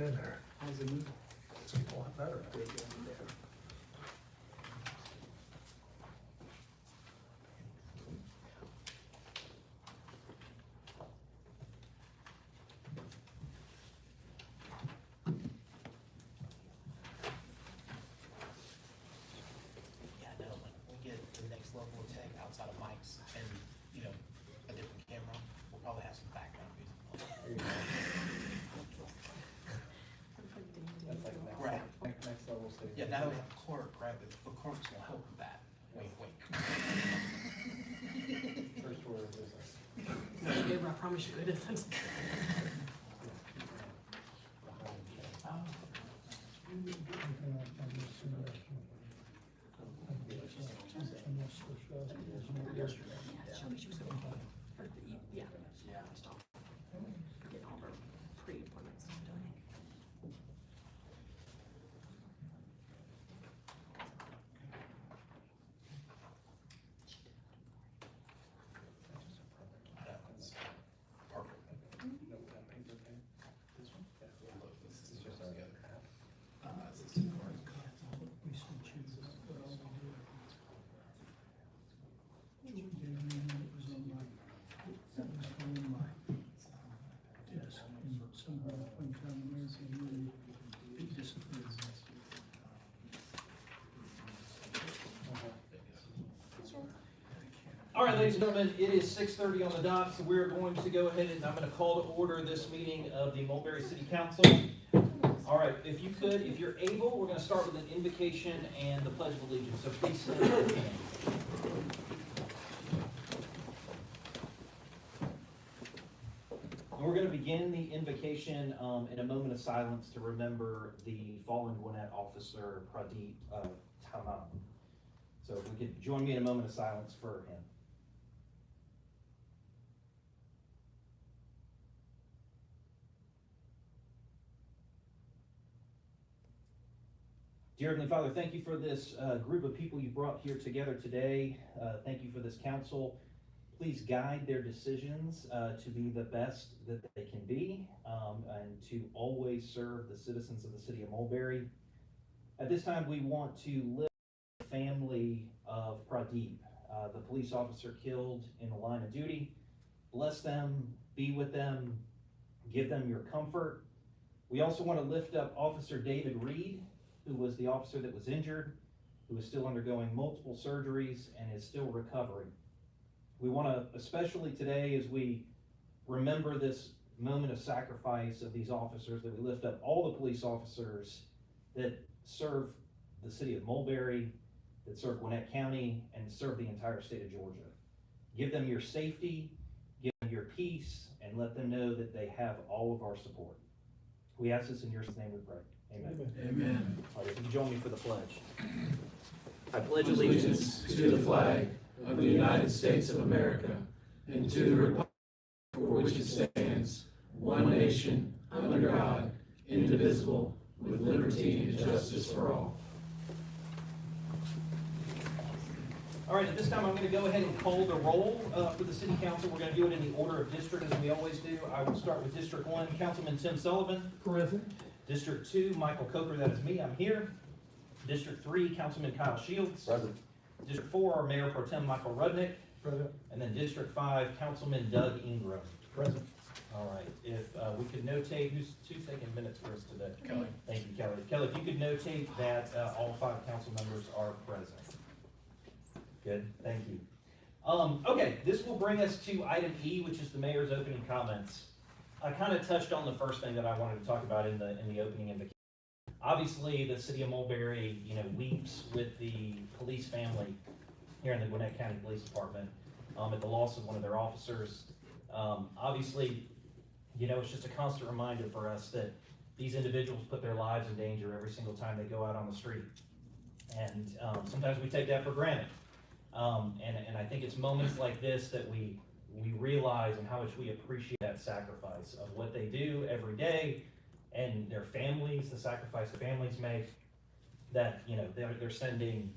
in there. How's it move? It's a lot better. Yeah, no, when we get to the next level of tech outside of mics and, you know, a different camera, we'll probably have some background music. Right. Next level stage. Yeah, now we have a clerk, right, but the clerk's gonna help with that. Wink, wink. First order of business. I promise you it isn't. Yesterday. Show me she was going home. Or yeah. Yeah. Stop. Getting all her pre-appointment stuff done. That's perfect. This one? Yeah, look, this is just together. It's the same card. All right, ladies and gentlemen, it is 6:30 on the dot, so we're going to go ahead and I'm going to call to order this meeting of the Mulberry City Council. All right, if you could, if you're able, we're going to start with an invocation and the Pledge of Allegiance. So please stand with your hand. And we're going to begin the invocation in a moment of silence to remember the fallen Gwinnett officer, Pradeep Tamam. So if we could join me in a moment of silence for him. Dear Heavenly Father, thank you for this group of people you brought here together today. Thank you for this council. Please guide their decisions to be the best that they can be and to always serve the citizens of the city of Mulberry. At this time, we want to lift the family of Pradeep, the police officer killed in the line of duty. Bless them, be with them, give them your comfort. We also want to lift up Officer David Reed, who was the officer that was injured, who is still undergoing multiple surgeries and is still recovering. We want to, especially today as we remember this moment of sacrifice of these officers, that we lift up all the police officers that serve the city of Mulberry, that serve Gwinnett County, and serve the entire state of Georgia. Give them your safety, give them your peace, and let them know that they have all of our support. We ask this in your name we pray. Amen. Amen. All right, if you can join me for the pledge. I pledge Allegiance to the flag of the United States of America and to the republic for which it stands, one nation, under God, indivisible, with liberty and justice for all. All right, at this time, I'm going to go ahead and call the roll for the city council. We're going to do it in the order of district as we always do. I will start with District 1, Councilman Tim Sullivan. Present. District 2, Michael Coker, that is me, I'm here. District 3, Councilman Kyle Shields. Present. District 4, Mayor Pro Tem Michael Rudnick. Present. And then District 5, Councilman Doug Ingram. Present. All right, if we could notate, who's taking minutes for us today? Kelly. Thank you, Kelly. Kelly, if you could notate that all 5 council members are present. Good, thank you. Okay, this will bring us to item E, which is the mayor's opening comments. I kind of touched on the first thing that I wanted to talk about in the opening invocation. Obviously, the city of Mulberry, weeps with the police family here in the Gwinnett County Police Department at the loss of one of their officers. Obviously, it's just a constant reminder for us that these individuals put their lives in danger every single time they go out on the street. And sometimes we take that for granted. And I think it's moments like this that we realize and how much we appreciate that sacrifice of what they do every day and their families, the sacrifice the families make, that, they're sending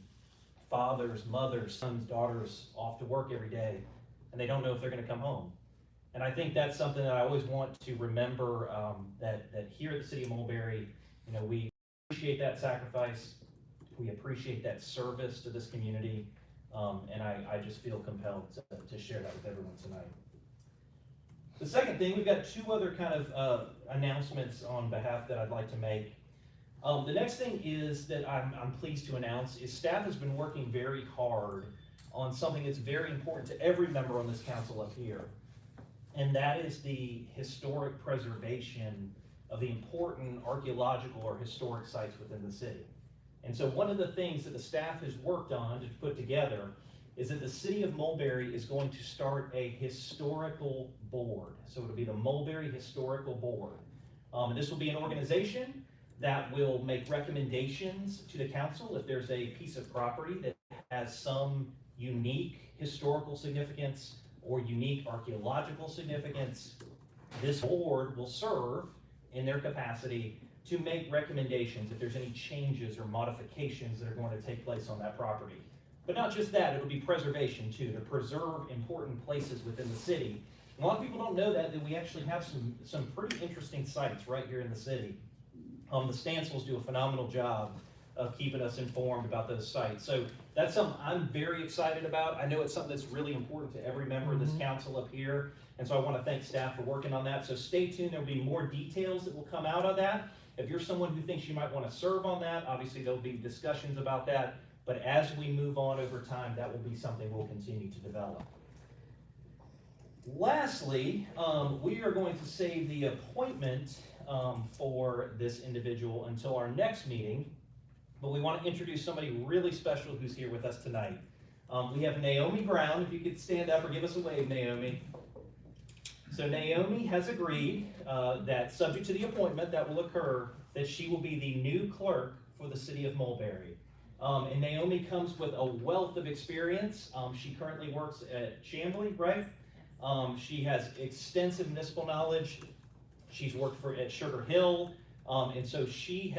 fathers, mothers, sons, daughters off to work every day, and they don't know if they're going to come home. And I think that's something that I always want to remember, that here at the city of Mulberry, we appreciate that sacrifice. We appreciate that service to this community. And I just feel compelled to share that with everyone tonight. The second thing, we've got two other kind of announcements on behalf that I'd like to make. The next thing is that I'm pleased to announce is staff has been working very hard on something that's very important to every member on this council up here. And that is the historic preservation of the important archaeological or historic sites within the city. And so one of the things that the staff has worked on to put together is that the city of Mulberry is going to start a historical board. So it'll be the Mulberry Historical Board. And this will be an organization that will make recommendations to the council if there's a piece of property that has some unique historical significance or unique archaeological significance. This board will serve in their capacity to make recommendations if there's any changes or modifications that are going to take place on that property. But not just that, it'll be preservation too, to preserve important places within the city. And a lot of people don't know that we actually have some pretty interesting sites right here in the city. The Stansels do a phenomenal job of keeping us informed about those sites. So that's something I'm very excited about. I know it's something that's really important to every member of this council up here. And so I want to thank staff for working on that. So stay tuned, there'll be more details that will come out of that. If you're someone who thinks you might want to serve on that, obviously there'll be discussions about that. But as we move on over time, that will be something we'll continue to develop. Lastly, we are going to save the appointment for this individual until our next meeting. But we want to introduce somebody really special who's here with us tonight. We have Naomi Brown. If you could stand up or give us a wave, Naomi. So Naomi has agreed that subject to the appointment that will occur, that she will be the new clerk for the city of Mulberry. And Naomi comes with a wealth of experience. She currently works at Chambly, right? She has extensive municipal knowledge. She's worked at Sugar Hill. And so she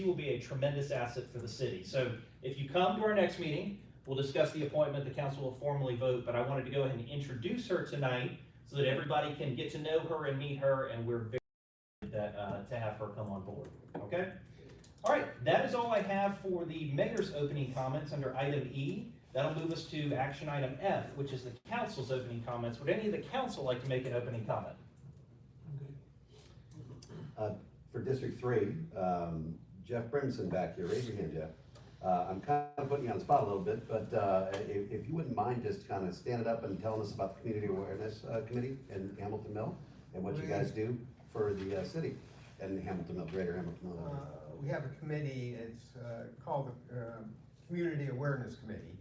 will be a tremendous asset for the city. So if you come to our next meeting, we'll discuss the appointment, the council will formally vote, but I wanted to go ahead and introduce her tonight so that everybody can get to know her and meet her, and we're very excited to have her come on board, okay? All right, that is all I have for the mayor's opening comments under item E. That'll move us to action item F, which is the council's opening comments. Would any of the council like to make an opening comment? For District 3, Jeff Brimson back here, raise your hand, Jeff. I'm kind of putting you on the spot a little bit, but if you wouldn't mind just kind of standing up and telling us about the Community Awareness Committee in Hamilton Mill and what you guys do for the city and Hamilton Mill, Greater Hamilton Mill. We have a committee, it's called the Community Awareness Committee.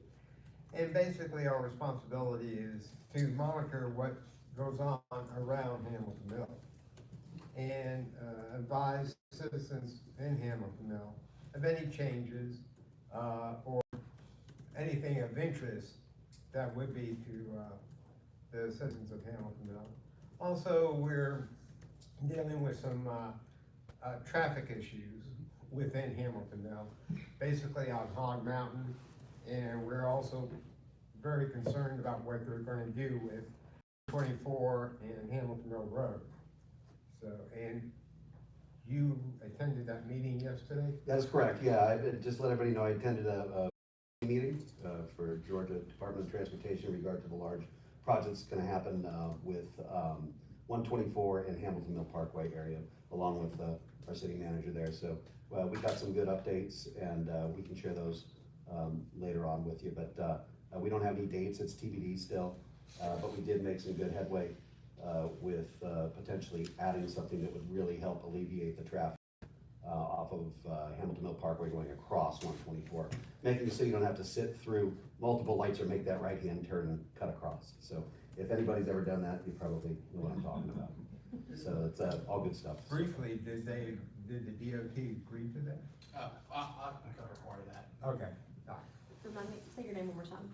And basically our responsibility is to monitor what goes on around Hamilton Mill and advise citizens in Hamilton Mill of any changes or anything of interest that would be to the citizens of Hamilton Mill. Also, we're dealing with some traffic issues within Hamilton Mill, basically on Hog Mountain, and we're also very concerned about what they're going to do with 24 and Hamilton Mill Road. So, and you attended that meeting yesterday? That's correct, yeah. I just let everybody know I attended a meeting for Georgia Department of Transportation in regard to the large project that's going to happen with 124 and Hamilton Mill Parkway area, along with our city manager there. So we got some good updates, and we can share those later on with you. But we don't have any dates, it's TBD still, but we did make some good headway with potentially adding something that would really help alleviate the traffic off of Hamilton Mill Parkway going across 124, making it so you don't have to sit through multiple lights or make that right-hand turn and cut across. So if anybody's ever done that, you probably know what I'm talking about. So it's all good stuff. Briefly, did the DOT agree to that? I can cover part of that. Okay. Remind me, say your name one more time.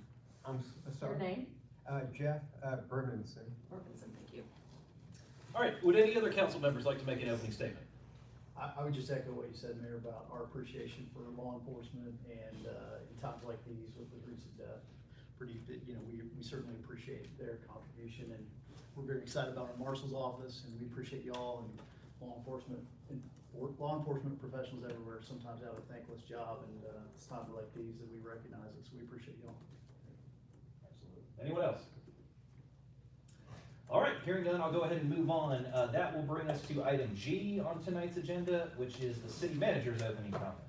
I'm sorry. Your name? Jeff Bermanson. Robinson, thank you. All right, would any other council members like to make an opening statement? I would just echo what you said, Mayor, about our appreciation for law enforcement and in times like these with the recent death. We certainly appreciate their contribution, and we're very excited about our marshal's office, and we appreciate y'all and law enforcement professionals everywhere sometimes have a thankless job, and it's times like these that we recognize it, so we appreciate y'all. Absolutely. Anyone else? All right, hearing none, I'll go ahead and move on. That will bring us to item G on tonight's agenda, which is the city manager's opening comments.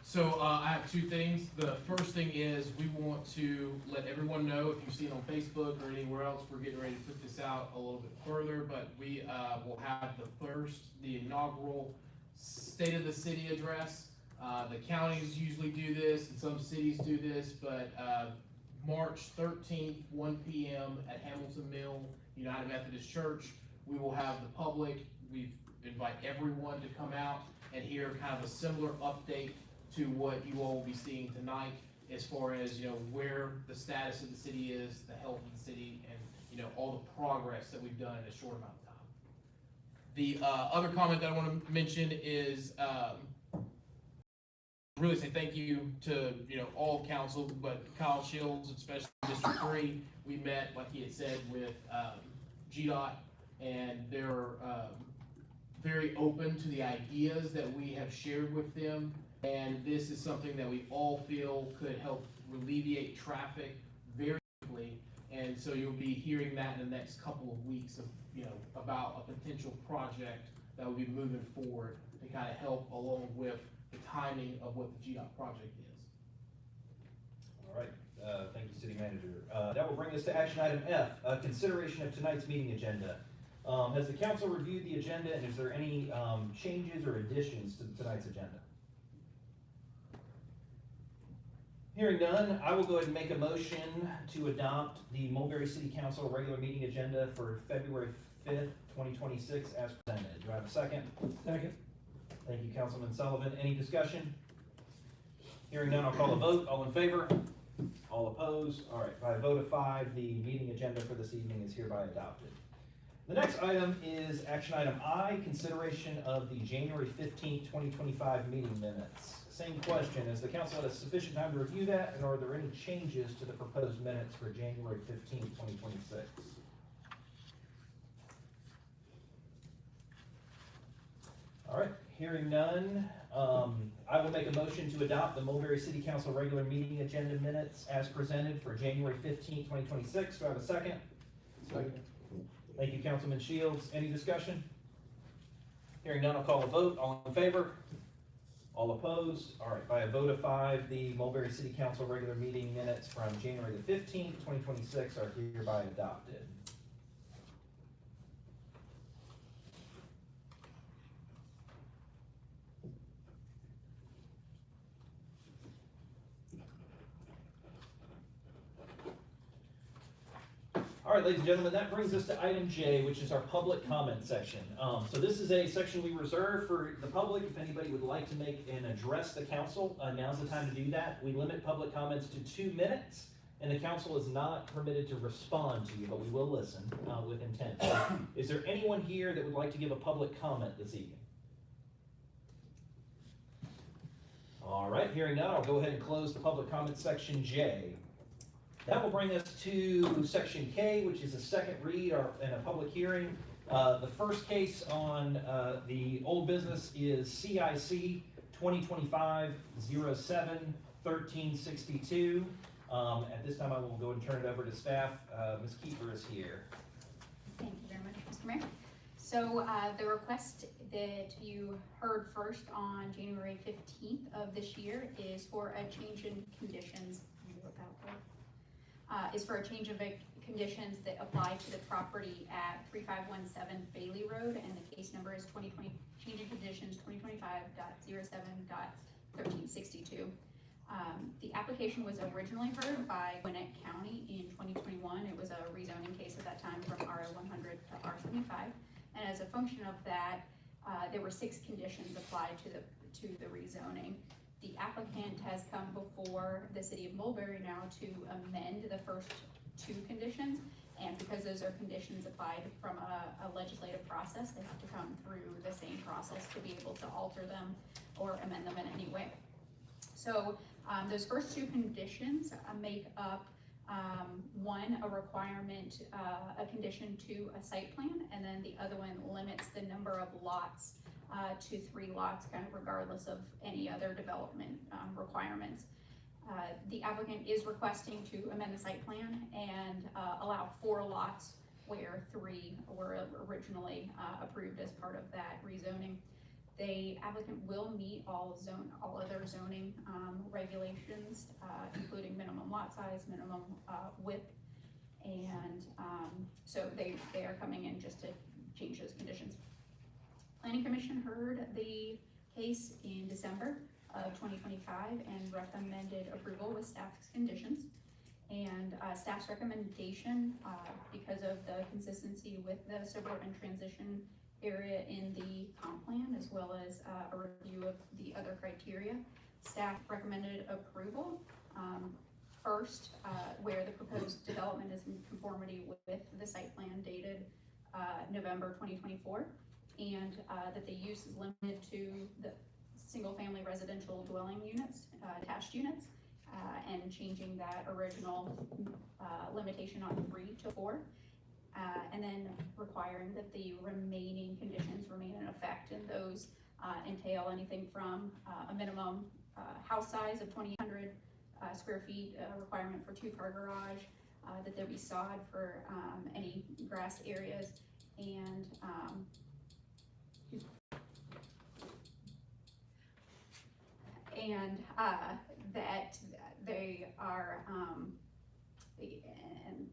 So I have two things. The first thing is we want to let everyone know, if you've seen on Facebook or anywhere else, we're getting ready to put this out a little bit further, but we will have the inaugural State of the City address. The counties usually do this, and some cities do this, but March 13th, 1 p.m. at Hamilton Mill United Methodist Church, we will have the public. We invite everyone to come out and hear kind of a similar update to what you all will be seeing tonight, as far as, where the status of the city is, the health of the city, and, all the progress that we've done in a short amount of time. The other comment that I want to mention is really say thank you to, all council, but Kyle Shields, especially District 3, we met, like he had said, with GDOT, and they're very open to the ideas that we have shared with them. And this is something that we all feel could help alleviate traffic very quickly. And so you'll be hearing that in the next couple of weeks of, about a potential project that will be moving forward to kind of help along with the timing of what the GDOT project is. All right, thank you, city manager. That will bring us to action item F, consideration of tonight's meeting agenda. Has the council reviewed the agenda, and is there any changes or additions to tonight's agenda? Hearing none, I will go ahead and make a motion to adopt the Mulberry City Council regular meeting agenda for February 5th, 2026 as presented. Do I have a second? Second. Thank you, Councilman Sullivan. Any discussion? Hearing none, I'll call a vote. All in favor? All opposed? All right, by a vote of 5, the meeting agenda for this evening is hereby adopted. The next item is action item I, consideration of the January 15th, 2025 meeting minutes. Same question, has the council had sufficient time to review that, and are there any changes to the proposed minutes for January 15th, 2026? All right, hearing none, I will make a motion to adopt the Mulberry City Council regular meeting agenda minutes as presented for January 15th, 2026. Do I have a second? Second. Thank you, Councilman Shields. Any discussion? Hearing none, I'll call a vote. All in favor? All opposed? All right, by a vote of 5, the Mulberry City Council regular meeting minutes from January the 15th, 2026 are hereby adopted. All right, ladies and gentlemen, that brings us to item J, which is our public comment section. So this is a section we reserve for the public. If anybody would like to make and address the council, now's the time to do that. We limit public comments to 2 minutes, and the council is not permitted to respond to you, but we will listen with intent. Is there anyone here that would like to give a public comment this evening? All right, hearing none, I'll go ahead and close the public comment section J. That will bring us to section K, which is a second read and a public hearing. The first case on the old business is CIC 2025-07-1362. At this time, I will go and turn it over to staff. Ms. Kiefer is here. Thank you very much, Mr. Mayor. So the request that you heard first on January 15th of this year is for a change in conditions. Is for a change of conditions that apply to the property at 3517 Bailey Road, and the case number is 2020 change in conditions 2025.07.1362. The application was originally heard by Gwinnett County in 2021. It was a rezoning case at that time from R100 to R75, and as a function of that, there were 6 conditions applied to the rezoning. The applicant has come before the city of Mulberry now to amend the first 2 conditions, and because those are conditions applied from a legislative process, they have to come through the same process to be able to alter them or amend them in any way. So those first 2 conditions make up One, a requirement, a condition to a site plan, and then the other one limits the number of lots to 3 lots, kind of regardless of any other development requirements. The applicant is requesting to amend the site plan and allow 4 lots where 3 were originally approved as part of that rezoning. The applicant will meet all other zoning regulations, including minimum lot size, minimum width, and so they are coming in just to change those conditions. Planning Commission heard the case in December of 2025 and recommended approval with staff's conditions. And staff's recommendation, because of the consistency with the suburban transition area in the comp plan, as well as a review of the other criteria, staff recommended approval. First, where the proposed development is in conformity with the site plan dated November 2024, and that the use is limited to the single-family residential dwelling units, attached units, and changing that original limitation on 3 to 4. And then requiring that the remaining conditions remain in effect, and those entail anything from a minimum house size of 2,800 square feet, requirement for 2-car garage, that there be sod for any grassed areas, and that they are, and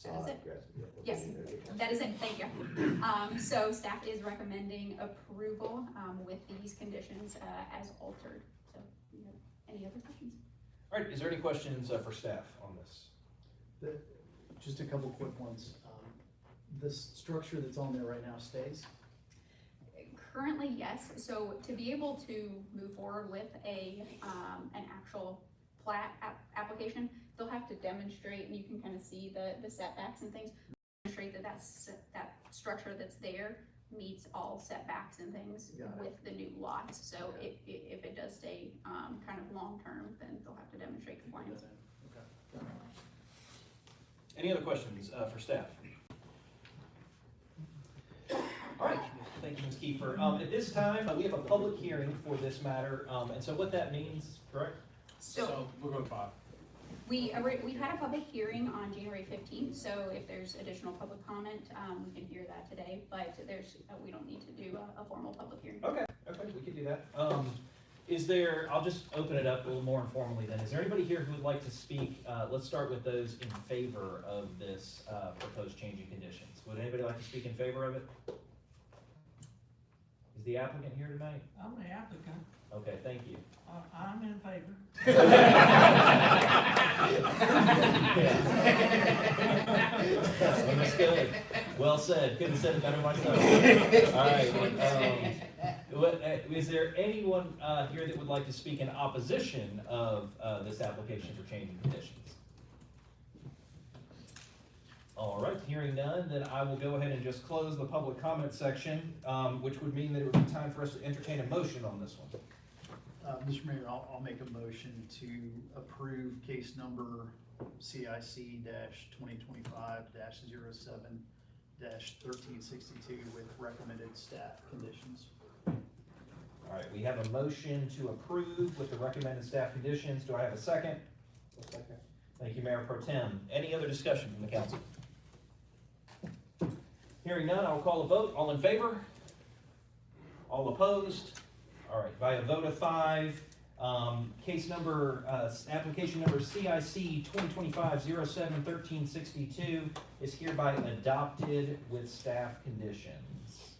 that is it. Yes, that is it, thank you. So staff is recommending approval with these conditions as altered. So, any other questions? All right, is there any questions for staff on this? Just a couple quick ones. This structure that's on there right now stays? Currently, yes. So to be able to move forward with an actual plat application, they'll have to demonstrate, and you can kind of see the setbacks and things, demonstrate that that structure that's there meets all setbacks and things with the new lots. So if it does stay kind of long-term, then they'll have to demonstrate compliance. Okay. Any other questions for staff? All right, thank you, Ms. Kiefer. At this time, we have a public hearing for this matter, and so what that means, correct? So we're going 5. we had a public hearing on January 15th, so if there's additional public comment, we can hear that today, but we don't need to do a formal public hearing. Okay, we can do that. I'll just open it up a little more informally then. Is there anybody here who would like to speak? Let's start with those in favor of this proposed change in conditions. Would anybody like to speak in favor of it? Is the applicant here tonight? I'm the applicant. Okay, thank you. I'm in favor. Ms. Skilling, well said. Couldn't have said it better myself. All right. Is there anyone here that would like to speak in opposition of this application for changing conditions? All right, hearing none, then I will go ahead and just close the public comment section, which would mean that it would be time for us to entertain a motion on this one. Mr. Mayor, I'll make a motion to approve case number CIC-2025-07-1362 with recommended staff conditions. All right, we have a motion to approve with the recommended staff conditions. Do I have a second? A second. Thank you, Mayor Pro Tem. Any other discussion from the council? Hearing none, I will call a vote. All in favor? All opposed? All right, by a vote of 5, application number CIC 2025-07-1362 is hereby adopted with staff conditions.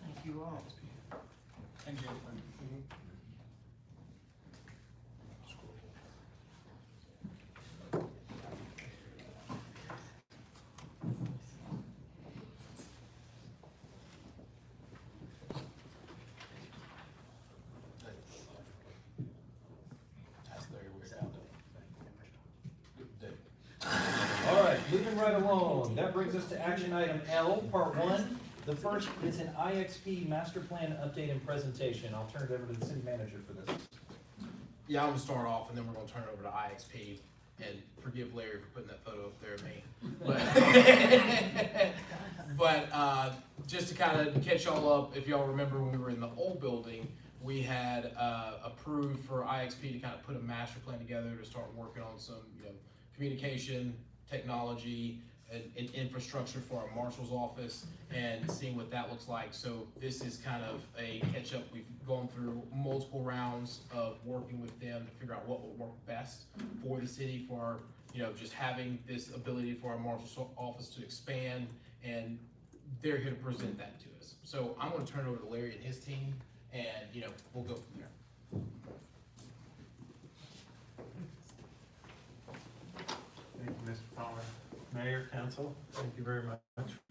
Thank you all. Thank you. All right, moving right along. That brings us to action item L, part 1. The first is an IXP master plan update and presentation. I'll turn it over to the city manager for this. Yeah, I'm gonna start off and then we're gonna turn it over to IXP, and forgive Larry for putting that photo up there of me. But just to kind of catch y'all up, if y'all remember when we were in the old building, we had approved for IXP to kind of put a master plan together to start working on some, communication, technology, and infrastructure for our marshal's office, and seeing what that looks like. So this is kind of a catch up. We've gone through multiple rounds of working with them to figure out what will work best for the city, for just having this ability for our marshal's office to expand, and they're here to present that to us. So I'm going to turn it over to Larry and his team, and we'll go from there. Thank you, Mr. Palmer. Mayor, council, thank you very much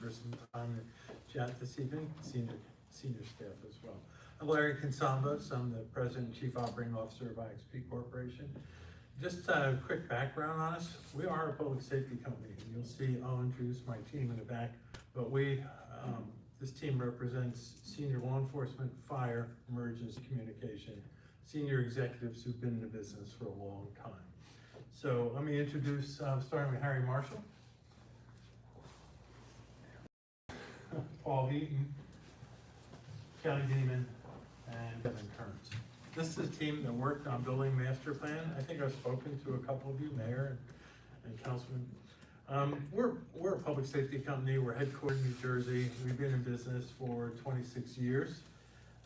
for some time to chat this evening, senior staff as well. I'm Larry Consambos. I'm the President and Chief Operating Officer of IXP Corporation. Just a quick background on us. We are a public safety company. You'll see I'll introduce my team in the back, but this team represents senior law enforcement, fire, emergency communication, senior executives who've been in the business for a long time. So let me introduce, starting with Harry Marshall, Paul Heaton, Kelly Demon, and Kevin Kearns. This is a team that worked on building master plan. I think I've spoken to a couple of you, Mayor and Councilman. We're a public safety company. We're headquartered in New Jersey. We've been in business for 26 years.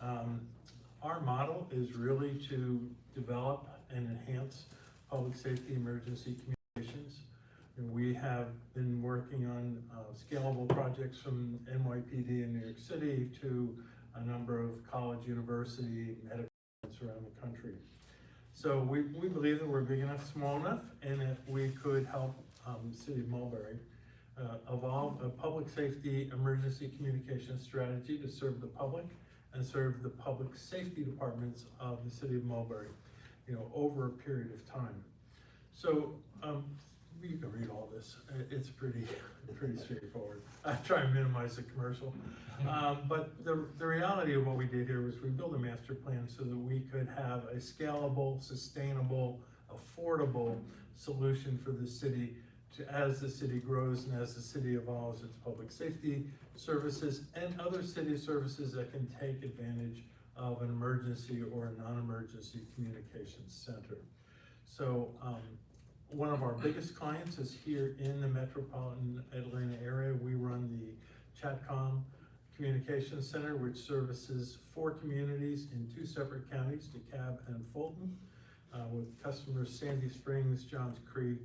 Our model is really to develop and enhance public safety emergency communications. And we have been working on scalable projects from NYPD in New York City to a number of college, university, medical around the country. So we believe that we're big enough, small enough, and that we could help the city of Mulberry evolve a public safety emergency communication strategy to serve the public and serve the public safety departments of the city of Mulberry, over a period of time. So you can read all this. It's pretty straightforward. I try and minimize the commercial. But the reality of what we did here was we built a master plan so that we could have a scalable, sustainable, affordable solution for the city as the city grows and as the city evolves its public safety services and other city services that can take advantage of an emergency or a non-emergency communications center. So one of our biggest clients is here in the metropolitan Atlanta area. We run the Chatcom Communications Center, which services 4 communities in 2 separate counties, DeKalb and Fulton, with customers Sandy Springs, Johns Creek,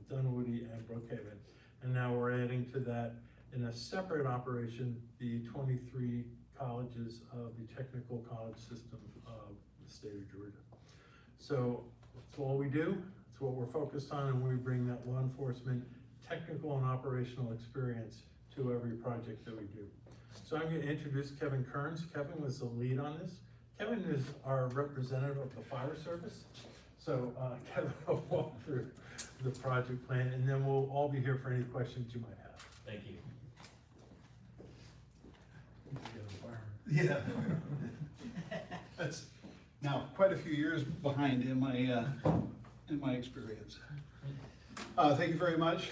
Dunwoody, and Brookhaven. And now we're adding to that in a separate operation, the 23 colleges of the technical college system of the state of Georgia. So that's all we do. It's what we're focused on, and we bring that law enforcement technical and operational experience to every project that we do. So I'm going to introduce Kevin Kearns. Kevin was the lead on this. Kevin is our representative of the fire service. So Kevin will walk through the project plan, and then we'll all be here for any questions you might have. Thank you. Yeah. That's now quite a few years behind in my experience. Thank you very much.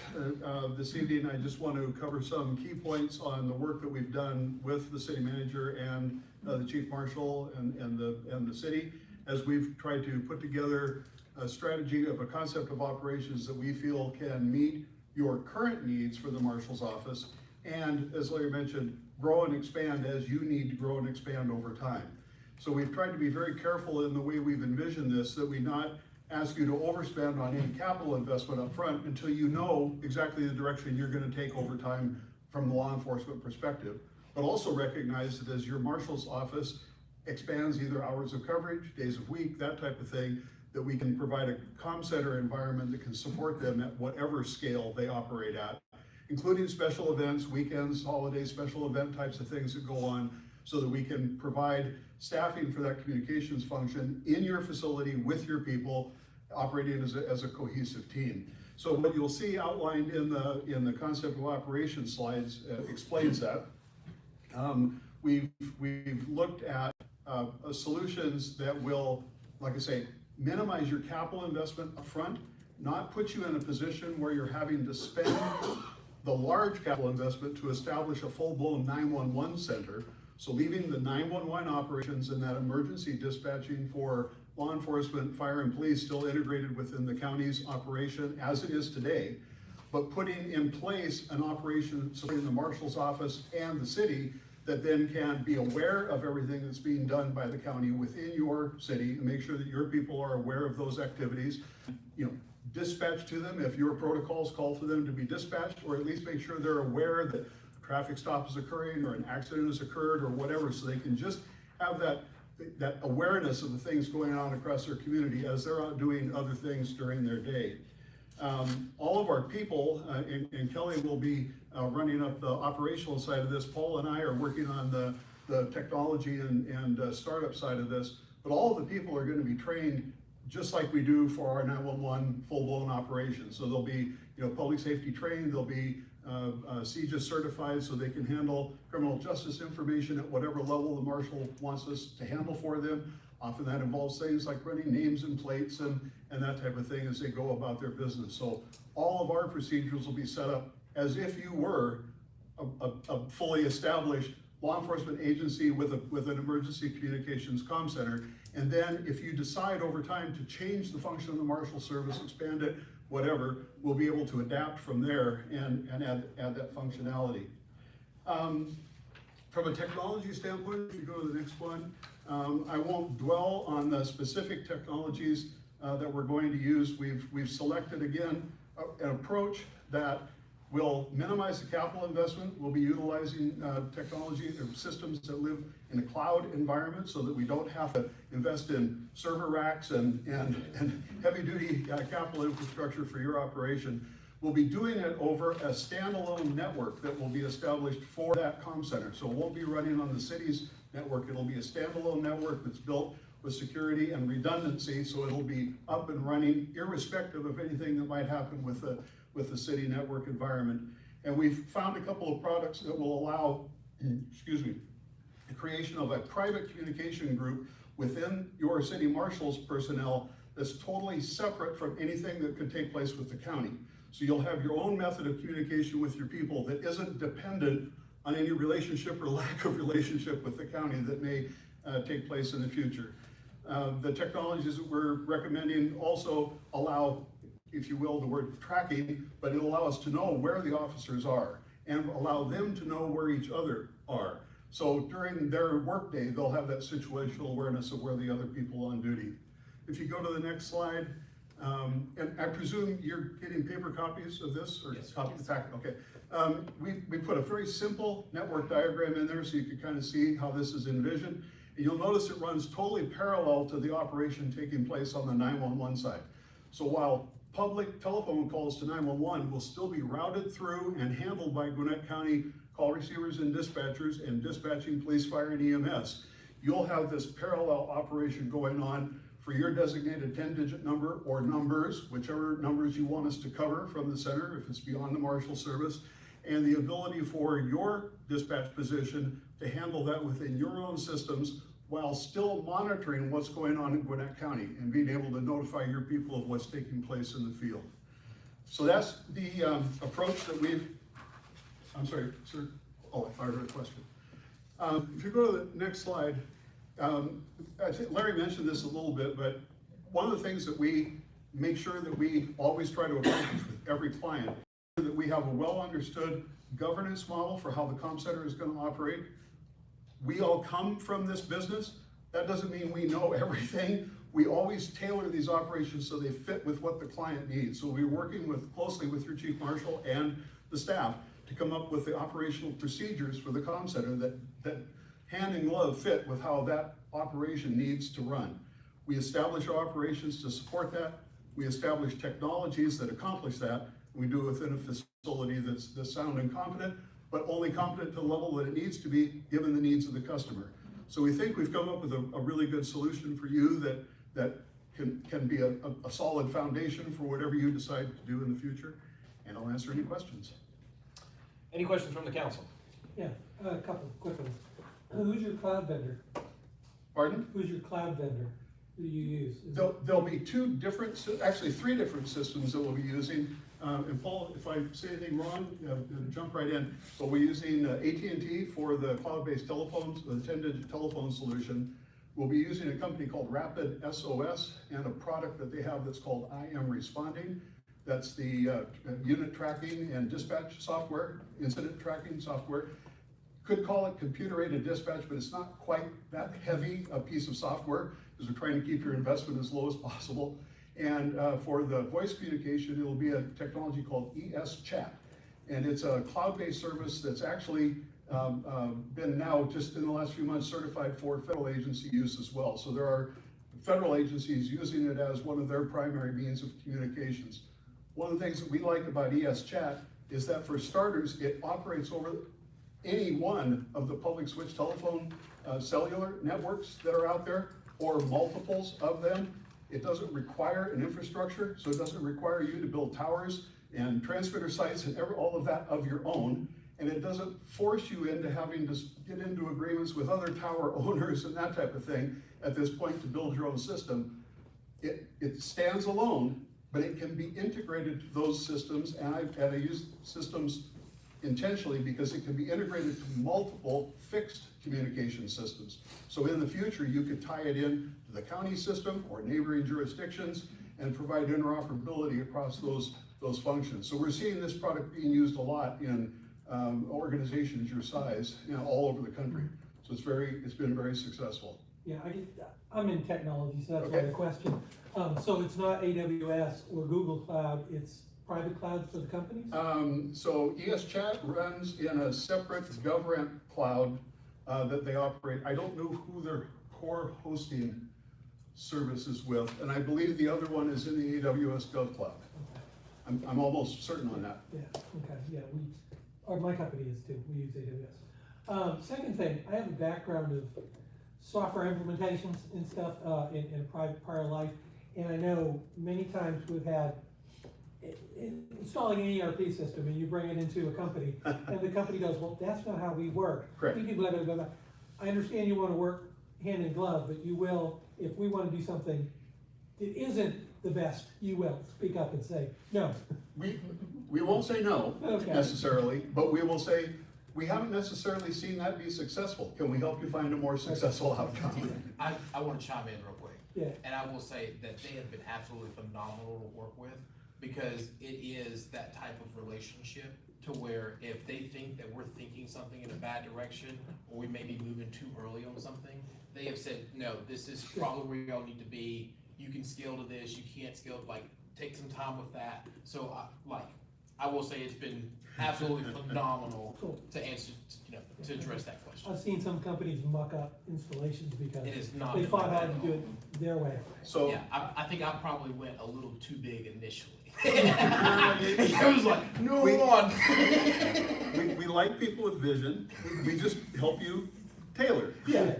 This evening I just want to cover some key points on the work that we've done with the city manager and the chief marshal and the city, as we've tried to put together a strategy of a concept of operations that we feel can meet your current needs for the marshal's office, and as Larry mentioned, grow and expand as you need to grow and expand over time. So we've tried to be very careful in the way we've envisioned this, that we not ask you to overspend on any capital investment up front until you know exactly the direction you're going to take over time from the law enforcement perspective, but also recognize that as your marshal's office expands either hours of coverage, days of week, that type of thing, that we can provide a comm center environment that can support them at whatever scale they operate at, including special events, weekends, holidays, special event types of things that go on, so that we can provide staffing for that communications function in your facility with your people, operating as a cohesive team. So what you'll see outlined in the concept of operations slides explains that. We've looked at solutions that will, like I say, minimize your capital investment upfront, not put you in a position where you're having to spend the large capital investment to establish a full-blown 911 center. So leaving the 911 operations and that emergency dispatching for law enforcement, fire, and police still integrated within the county's operation as it is today, but putting in place an operation supporting the marshal's office and the city that then can be aware of everything that's being done by the county within your city and make sure that your people are aware of those activities. You know, dispatch to them if your protocols call for them to be dispatched, or at least make sure they're aware that a traffic stop is occurring or an accident has occurred or whatever, so they can just have that awareness of the things going on across their community as they're out doing other things during their day. All of our people, and Kelly will be running up the operational side of this. Paul and I are working on the technology and startup side of this, but all of the people are going to be trained just like we do for our 911 full-blown operation. So they'll be, you know, public safety trained, they'll be CJIS certified so they can handle criminal justice information at whatever level the marshal wants us to handle for them. Often that involves things like running names and plates and that type of thing as they go about their business. So all of our procedures will be set up as if you were a fully established law enforcement agency with an emergency communications comm center. And then if you decide over time to change the function of the marshal service, expand it, whatever, we'll be able to adapt from there and add that functionality. From a technology standpoint, if you go to the next one, I won't dwell on the specific technologies that we're going to use. We've selected, again, an approach that will minimize the capital investment. We'll be utilizing technology or systems that live in a cloud environment so that we don't have to invest in server racks and heavy-duty capital infrastructure for your operation. We'll be doing it over a standalone network that will be established for that comm center. So it won't be running on the city's network. It'll be a standalone network that's built with security and redundancy, so it'll be up and running irrespective of anything that might happen with the city network environment. And we've found a couple of products that will allow, excuse me, the creation of a private communication group within your city marshal's personnel that's totally separate from anything that could take place with the county. So you'll have your own method of communication with your people that isn't dependent on any relationship or lack of relationship with the county that may take place in the future. The technologies that we're recommending also allow, if you will, the word tracking, but it'll allow us to know where the officers are and allow them to know where each other are. So during their workday, they'll have that situational awareness of where the other people on duty. If you go to the next slide, and I presume you're getting paper copies of this or Yes. copy the packet? Okay. We put a very simple network diagram in there so you can kind of see how this is envisioned. And you'll notice it runs totally parallel to the operation taking place on the 911 side. So while public telephone calls to 911 will still be routed through and handled by Gwinnett County call receivers and dispatchers and dispatching police, fire, and EMS, you'll have this parallel operation going on for your designated 10-digit number or numbers, whichever numbers you want us to cover from the center if it's beyond the marshal service, and the ability for your dispatch position to handle that within your own systems while still monitoring what's going on in Gwinnett County and being able to notify your people of what's taking place in the field. So that's the approach that I'm sorry, sir. Oh, I thought I heard a question. If you go to the next slide, I think Larry mentioned this a little bit, but one of the things that we make sure that we always try to accomplish with every client is that we have a well understood governance model for how the comm center is going to operate. We all come from this business. That doesn't mean we know everything. We always tailor these operations so they fit with what the client needs. So we're working closely with your chief marshal and the staff to come up with the operational procedures for the comm center that hand in glove fit with how that operation needs to run. We establish our operations to support that. We establish technologies that accomplish that. We do it within a facility that's sound and competent, but only competent to the level that it needs to be given the needs of the customer. So we think we've come up with a really good solution for you that can be a solid foundation for whatever you decide to do in the future. And I'll answer any questions. Any questions from the council? Yeah, a couple of quick ones. Who's your cloud vendor? Pardon? Who's your cloud vendor? do you use? There'll be actually three different systems that we'll be using. And Paul, if I say anything wrong, jump right in. But we're using AT&T for the cloud-based telephones, the 10-digit telephone solution. We'll be using a company called Rapid SOS and a product that they have that's called I Am Responding. That's the unit tracking and dispatch software, incident tracking software. Could call it computer-aided dispatch, but it's not quite that heavy a piece of software because we're trying to keep your investment as low as possible. And for the voice communication, it'll be a technology called ES Chat. And it's a cloud-based service that's actually been now, just in the last few months, certified for federal agency use as well. So there are federal agencies using it as one of their primary means of communications. One of the things that we like about ES Chat is that for starters, it operates over any one of the public switch telephone cellular networks that are out there, or multiples of them. It doesn't require an infrastructure, so it doesn't require you to build towers and transmitter sites and all of that of your own. And it doesn't force you into having to get into agreements with other tower owners and that type of thing at this point to build your own system. It stands alone, but it can be integrated to those systems, and I use systems intentionally because it can be integrated to multiple fixed communication systems. So in the future, you could tie it in to the county system or neighboring jurisdictions and provide interoperability across those functions. So we're seeing this product being used a lot in organizations your size, all over the country. So it's been very successful. Yeah, I'm in technology, so that's why Okay. the question. So it's not AWS or Google Cloud, it's private cloud for the companies? So ES Chat runs in a separate government cloud that they operate. I don't know who their core hosting service is with, and I believe the other one is in the AWS Gov Cloud. I'm almost certain on that. Yeah, okay, yeah, my company is too, we use AWS. Second thing, I have a background of software implementations and stuff in a prior life, and I know many times we've had installing an ERP system and you bring it into a company and the company goes, well, that's not how we work. Correct. We do blah, blah, blah, blah. I understand you want to work hand in glove, but you will, if we want to do something that isn't the best, you will speak up and say, no. We won't say no Okay. necessarily, but we will say, we haven't necessarily seen that be successful. Can we help you find a more successful outcome? I want to chime in real quick. Yeah. And I will say that they have been absolutely phenomenal to work with, because it is that type of relationship to where if they think that we're thinking something in a bad direction, or we may be moving too early on something, they have said, no, this is probably where y'all need to be. You can scale to this, you can't scale, take some time with that. So I will say it's been absolutely phenomenal to answer, to address that question. I've seen some companies muck up installations because It is not they been thought like how that to at do it their way. So Yeah, I think I probably went a little too big initially. I was like, no one. we like people with vision. We just help you tailor. Yeah.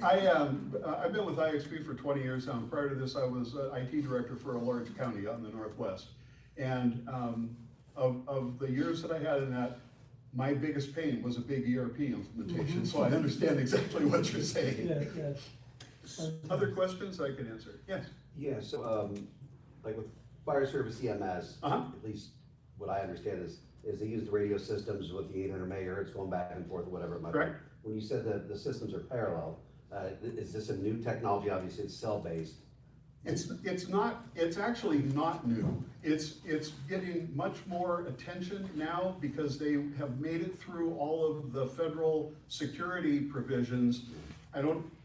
I've been with IXP for 20 years now. Prior to this, I was IT director for a large county out in the Northwest. And of the years that I had in that, my biggest pain was a big ERP implementation. So I understand exactly what you're saying. Yeah. Other questions I can answer? Yes. Yeah, so, like with fire service EMS, Uh-huh. at least what I understand is they use the radio systems with the 800 megahertz going back and forth, whatever it might be. Correct. When you said that the systems are parallel, is this a new technology? Obviously, it's cell-based. It's actually not new. It's getting much more attention now because they have made it through all of the federal security provisions.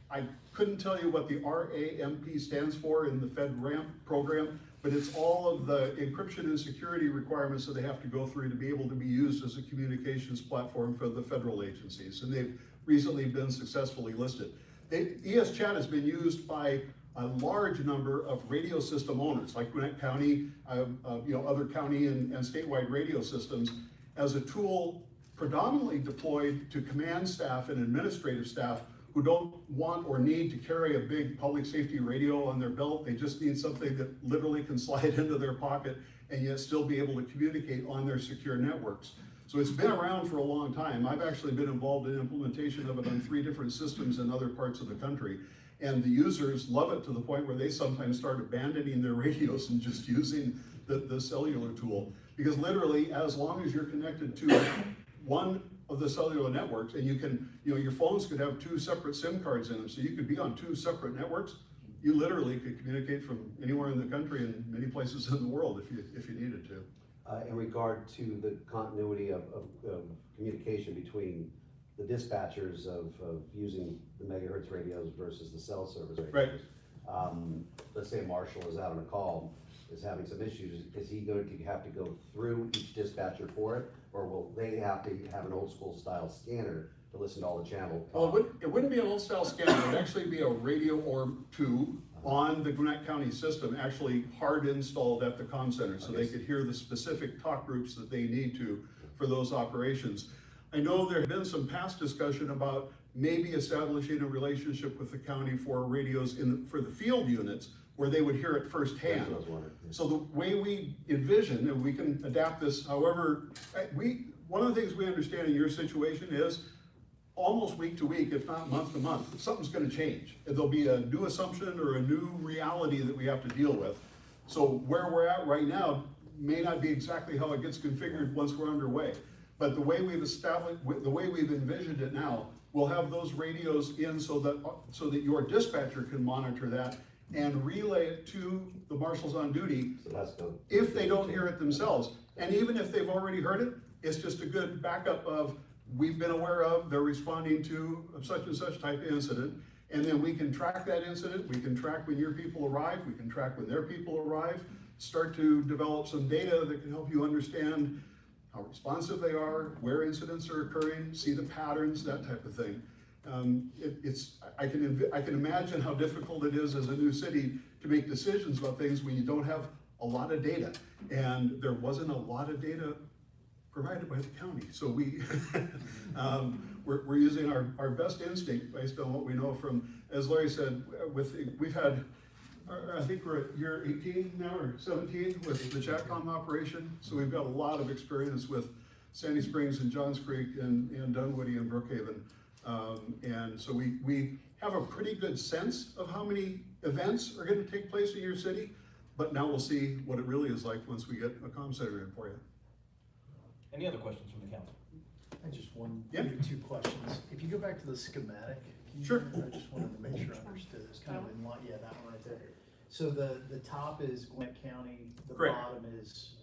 I couldn't tell you what the RAMP stands for in the FedRAMP program, but it's all of the encryption and security requirements that they have to go through to be able to be used as a communications platform for the federal agencies, and they've recently been successfully listed. ES Chat has been used by a large number of radio system owners, like Gwinnett County, other county and statewide radio systems, as a tool predominantly deployed to command staff and administrative staff who don't want or need to carry a big public safety radio on their belt. They just need something that literally can slide into their pocket and yet still be able to communicate on their secure networks. So it's been around for a long time. I've actually been involved in implementation of it on 3 different systems in other parts of the country. And the users love it to the point where they sometimes start abandoning their radios and just using the cellular tool. Because literally, as long as you're connected to one of the cellular networks, and you can, your phones could have 2 separate SIM cards in them, so you could be on 2 separate networks. You literally could communicate from anywhere in the country and many places in the world if you needed to. In regard to the continuity of communication between the dispatchers of using the megahertz radios versus the cell service radios. Right. Let's say a marshal is out on a call, is having some issues, is he going to have to go through each dispatcher for it? Or will they have to have an old school style scanner to listen to all the channel? Well, it wouldn't be an old style scanner, it would actually be a radio or 2 on the Gwinnett County system, actually hard installed at the comm center, so they could hear the specific talk groups that they need to for those operations. I know there had been some past discussion about maybe establishing a relationship with the county for radios for the field units where they would hear it firsthand. That's what I was wondering. So the way we envision, and we can adapt this however, one of the things we understand in your situation is almost week to week, if not month to month, something's gonna change. There'll be a new assumption or a new reality that we have to deal with. So where we're at right now may not be exactly how it gets configured once we're underway. But the way we've envisioned it now, we'll have those radios in so that your dispatcher can monitor that and relay it to the marshals on duty if they don't hear it themselves. And even if they've already heard it, it's just a good backup of, we've been aware of, they're responding to such and such type of incident. And then we can track that incident, we can track when your people arrive, we can track when their people arrive, start to develop some data that can help you understand how responsive they are, where incidents are occurring, see the patterns, that type of thing. I can imagine how difficult it is as a new city to make decisions about things when you don't have a lot of data. And there wasn't a lot of data provided by the county. So we're using our best instinct based on what we know from, as Larry said, we've had, I think we're at year 18 now or 17 with the Chatcom operation. So we've got a lot of experience with Sandy Springs and Johns Creek and Dunwoody and Brookhaven. And so we have a pretty good sense of how many events are going to take place in your city, but now we'll see what it really is like once we get a comm center in for you. Any other questions from the council? I just Yeah. maybe 2 questions. If you go back to the schematic, Sure. I just wanted to make sure I understood. It's kind of in line, yeah, that one right there. So the top is Gwinnett County, the Correct. bottom is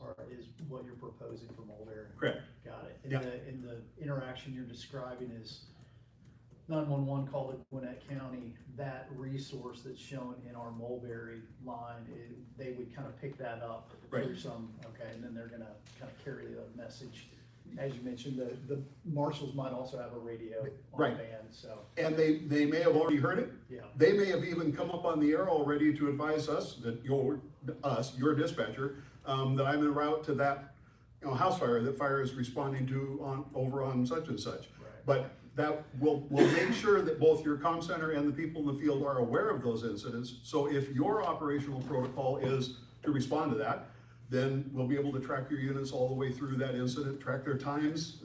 what you're proposing for Mulberry. Correct. Got it. Yeah. In the interaction you're describing is 911 called it Gwinnett County. That resource that's shown in our Mulberry line, they would kind of pick that up Right. through some, okay, and then they're gonna kind of carry the message. As you mentioned, the marshals might also have a radio on Right. band, so, And they may have already heard it. yeah. They may have even come up on the air already to advise us that your dispatcher, that I'm en route to that, house fire, that fire is responding to over on such and such. Right. But that will make sure that both your comm center and the people in the field are aware of those incidents. So if your operational protocol is to respond to that, then we'll be able to track your units all the way through that incident, track their times,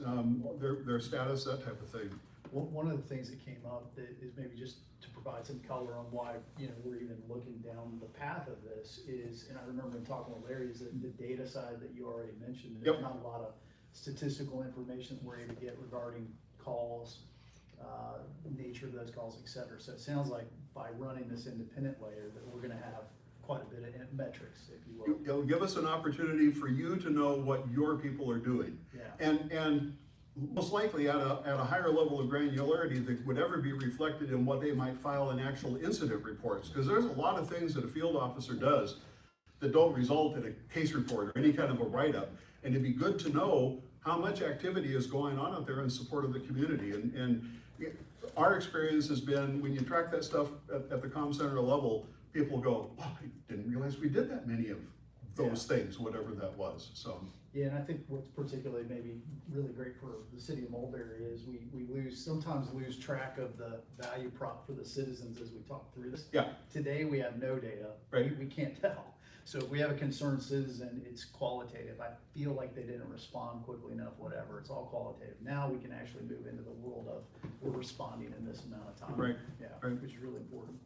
their status, that type of thing. One of the things that came up that is maybe just to provide some color on why, we're even looking down the path of this is, and I remember in talking with Larry, is that the data side that you already mentioned, there's Yep. not a lot of statistical information that we're able to get regarding calls, nature of those calls, et cetera. So it sounds like by running this independent layer that we're gonna have quite a bit of metrics, if you will. It'll give us an opportunity for you to know what your people are doing. Yeah. And most likely at a higher level of granularity that would ever be reflected in what they might file in actual incident reports. Because there's a lot of things that a field officer does that don't result in a case report or any kind of a write-up. And it'd be good to know how much activity is going on out there in support of the community. And our experience has been, when you track that stuff at the comm center level, people go, oh, I didn't realize we did that many of those things, whatever that was, so. Yeah, and I think what's particularly maybe really great for the city of Mulberry is we sometimes lose track of the value prop for the citizens as we talk through this. Yeah. Today, we have no data. Right. We can't tell. So if we have a concerned citizen, it's qualitative. I feel like they didn't respond quickly enough, whatever. It's all qualitative. Now we can actually move into the world of we're responding in this amount of time. Right, Yeah, right. which is really important.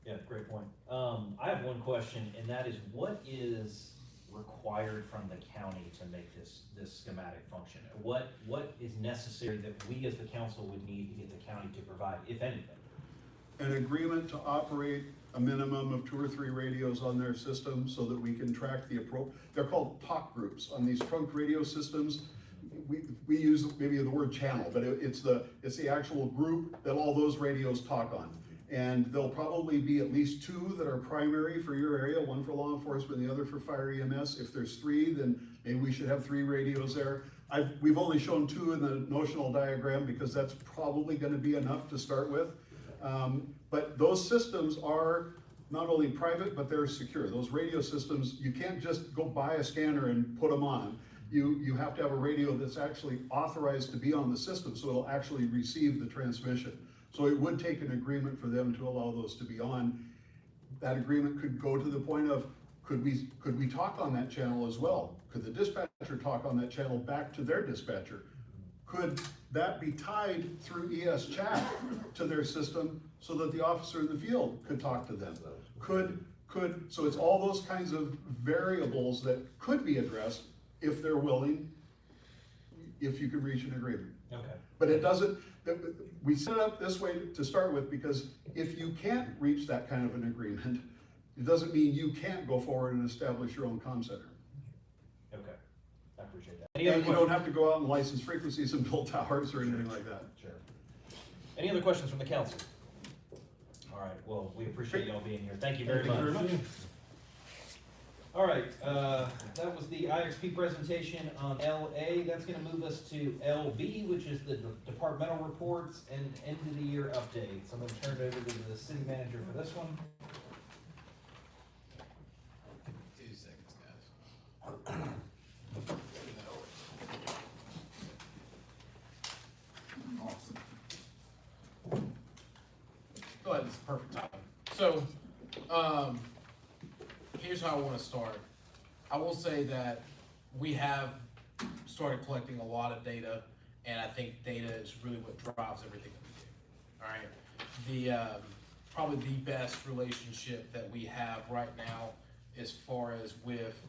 Yeah, great point. I have one question, and that is, what is required from the county to make this schematic function? What is necessary that we as the council would need to get the county to provide, if anything? An agreement to operate a minimum of 2 or 3 radios on their system so that we can track they're called talk groups on these trunk radio systems. We use maybe the word channel, but it's the actual group that all those radios talk on. And there'll probably be at least 2 that are primary for your area, one for law enforcement, the other for fire EMS. If there's 3, then maybe we should have 3 radios there. We've only shown 2 in the notional diagram because that's probably gonna be enough to start with. But those systems are not only private, but they're secure. Those radio systems, you can't just go buy a scanner and put them on. You have to have a radio that's actually authorized to be on the system, so it'll actually receive the transmission. So it would take an agreement for them to allow those to be on. That agreement could go to the point of, could we talk on that channel as well? Could the dispatcher talk on that channel back to their dispatcher? Could that be tied through ES chat to their system so that the officer in the field could talk to them? So it's all those kinds of variables that could be addressed if they're willing, if you can reach an agreement. Okay. But it doesn't, we set it up this way to start with, because if you can't reach that kind of an agreement, it doesn't mean you can't go forward and establish your own comm center. Okay, I appreciate that. And you don't have to go out and license frequencies and build towers or anything like that. Sure. Any other questions from the council? All right, well, we appreciate y'all being here. Thank you very much. All right, that was the IXP presentation on LA. That's gonna move us to LB, which is the departmental reports and end of the year updates. I'm gonna turn it over to the city manager for this one. 2 seconds, guys. Awesome. Go ahead, this is perfect time. So, here's how I want to start. I will say that we have started collecting a lot of data, and I think data is really what drives everything that we do. All right. Probably the best relationship that we have right now, as far as with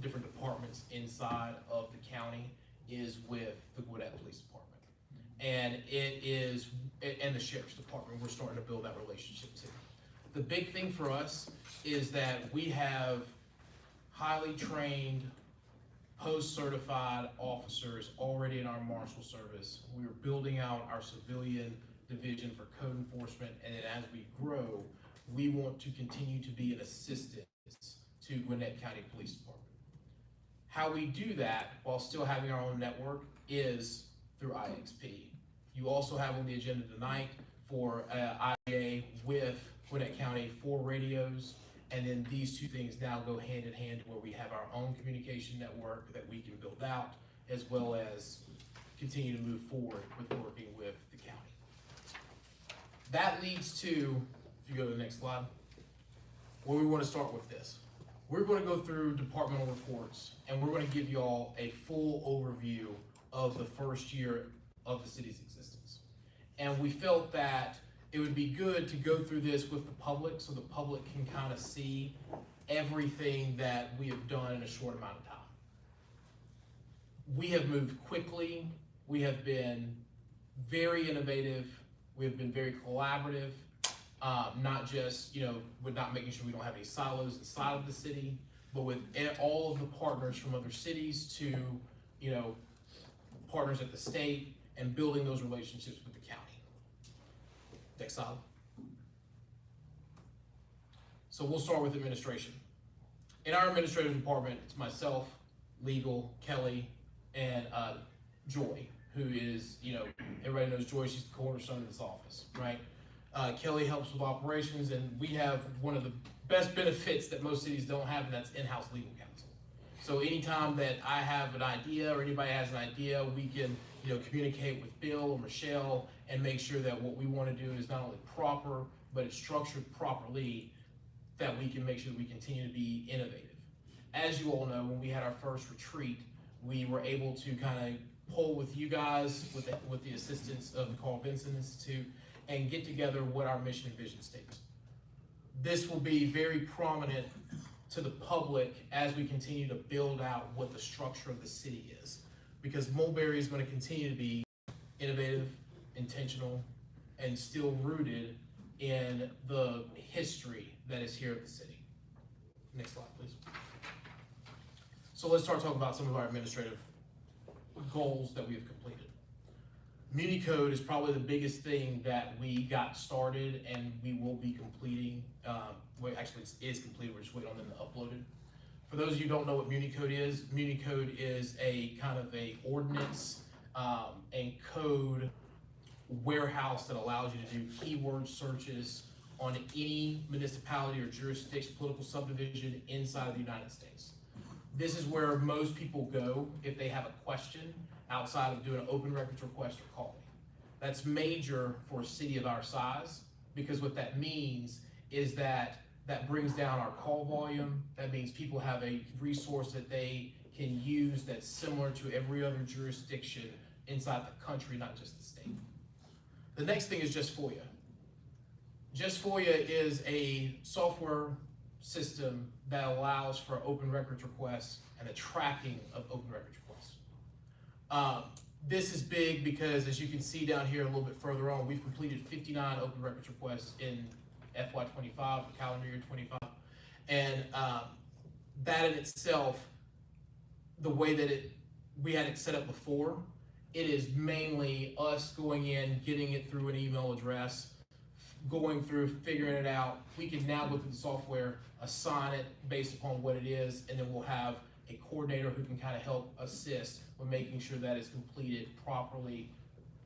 different departments inside of the county, is with the Gwinnett Police Department, and and the Sheriff's Department. We're starting to build that relationship too. The big thing for us is that we have highly trained, post-certified officers already in our marshal service. We are building out our civilian division for code enforcement, and then as we grow, we want to continue to be an assistance to Gwinnett County Police Department. How we do that while still having our own network is through IXP. You also have on the agenda tonight for IGA with Gwinnett County 4 radios, and then these 2 things now go hand in hand, where we have our own communication network that we can build out, as well as continue to move forward with working with the county. That leads to, if you go to the next slide, where we want to start with this. We're going to go through departmental reports, and we're going to give you all a full overview of the first year of the city's existence. And we felt that it would be good to go through this with the public, so the public can kind of see everything that we have done in a short amount of time. We have moved quickly. We have been very innovative. We have been very collaborative. Not just, with not making sure we don't have any silos inside of the city, but with all of the partners from other cities to, partners at the state, and building those relationships with the county. Next slide. So we'll start with administration. In our administrative department, it's myself, legal, Kelly, and Joy, who is, everybody knows Joy, she's the cornerstone of this office, right? Kelly helps with operations, and we have one of the best benefits that most cities don't have, and that's in-house legal counsel. So anytime that I have an idea or anybody has an idea, we can, communicate with Bill or Michelle and make sure that what we want to do is not only proper, but it's structured properly, that we can make sure that we continue to be innovative. As you all know, when we had our first retreat, we were able to kind of pull with you guys, with the assistance of the Carl Vinson Institute, and get together what our mission and vision states. This will be very prominent to the public as we continue to build out what the structure of the city is. Because Mulberry is going to continue to be innovative, intentional, and still rooted in the history that is here at the city. Next slide, please. So let's start talking about some of our administrative goals that we have completed. Muni Code is probably the biggest thing that we got started and we will be completing. Well, actually it is completed, we're just waiting on them to upload it. For those of you who don't know what Muni Code is a kind of a ordinance and code warehouse that allows you to do keyword searches on any municipality or jurisdiction, political subdivision inside of the United States. This is where most people go if they have a question outside of doing an open records request or calling. That's major for a city of our size, because what that means is that brings down our call volume. That means people have a resource that they can use that's similar to every other jurisdiction inside the country, not just the state. The next thing is Just FOIA. Just FOIA is a software system that allows for open records requests and the tracking of open records requests. This is big because, as you can see down here a little bit further on, we've completed 59 open records requests in FY25, calendar year 25. And that in itself, the way that we had it set up before, it is mainly us going in, getting it through an email address, going through, figuring it out. We can now go through the software, assign it based upon what it is, and then we'll have a coordinator who can kind of help assist with making sure that it's completed properly.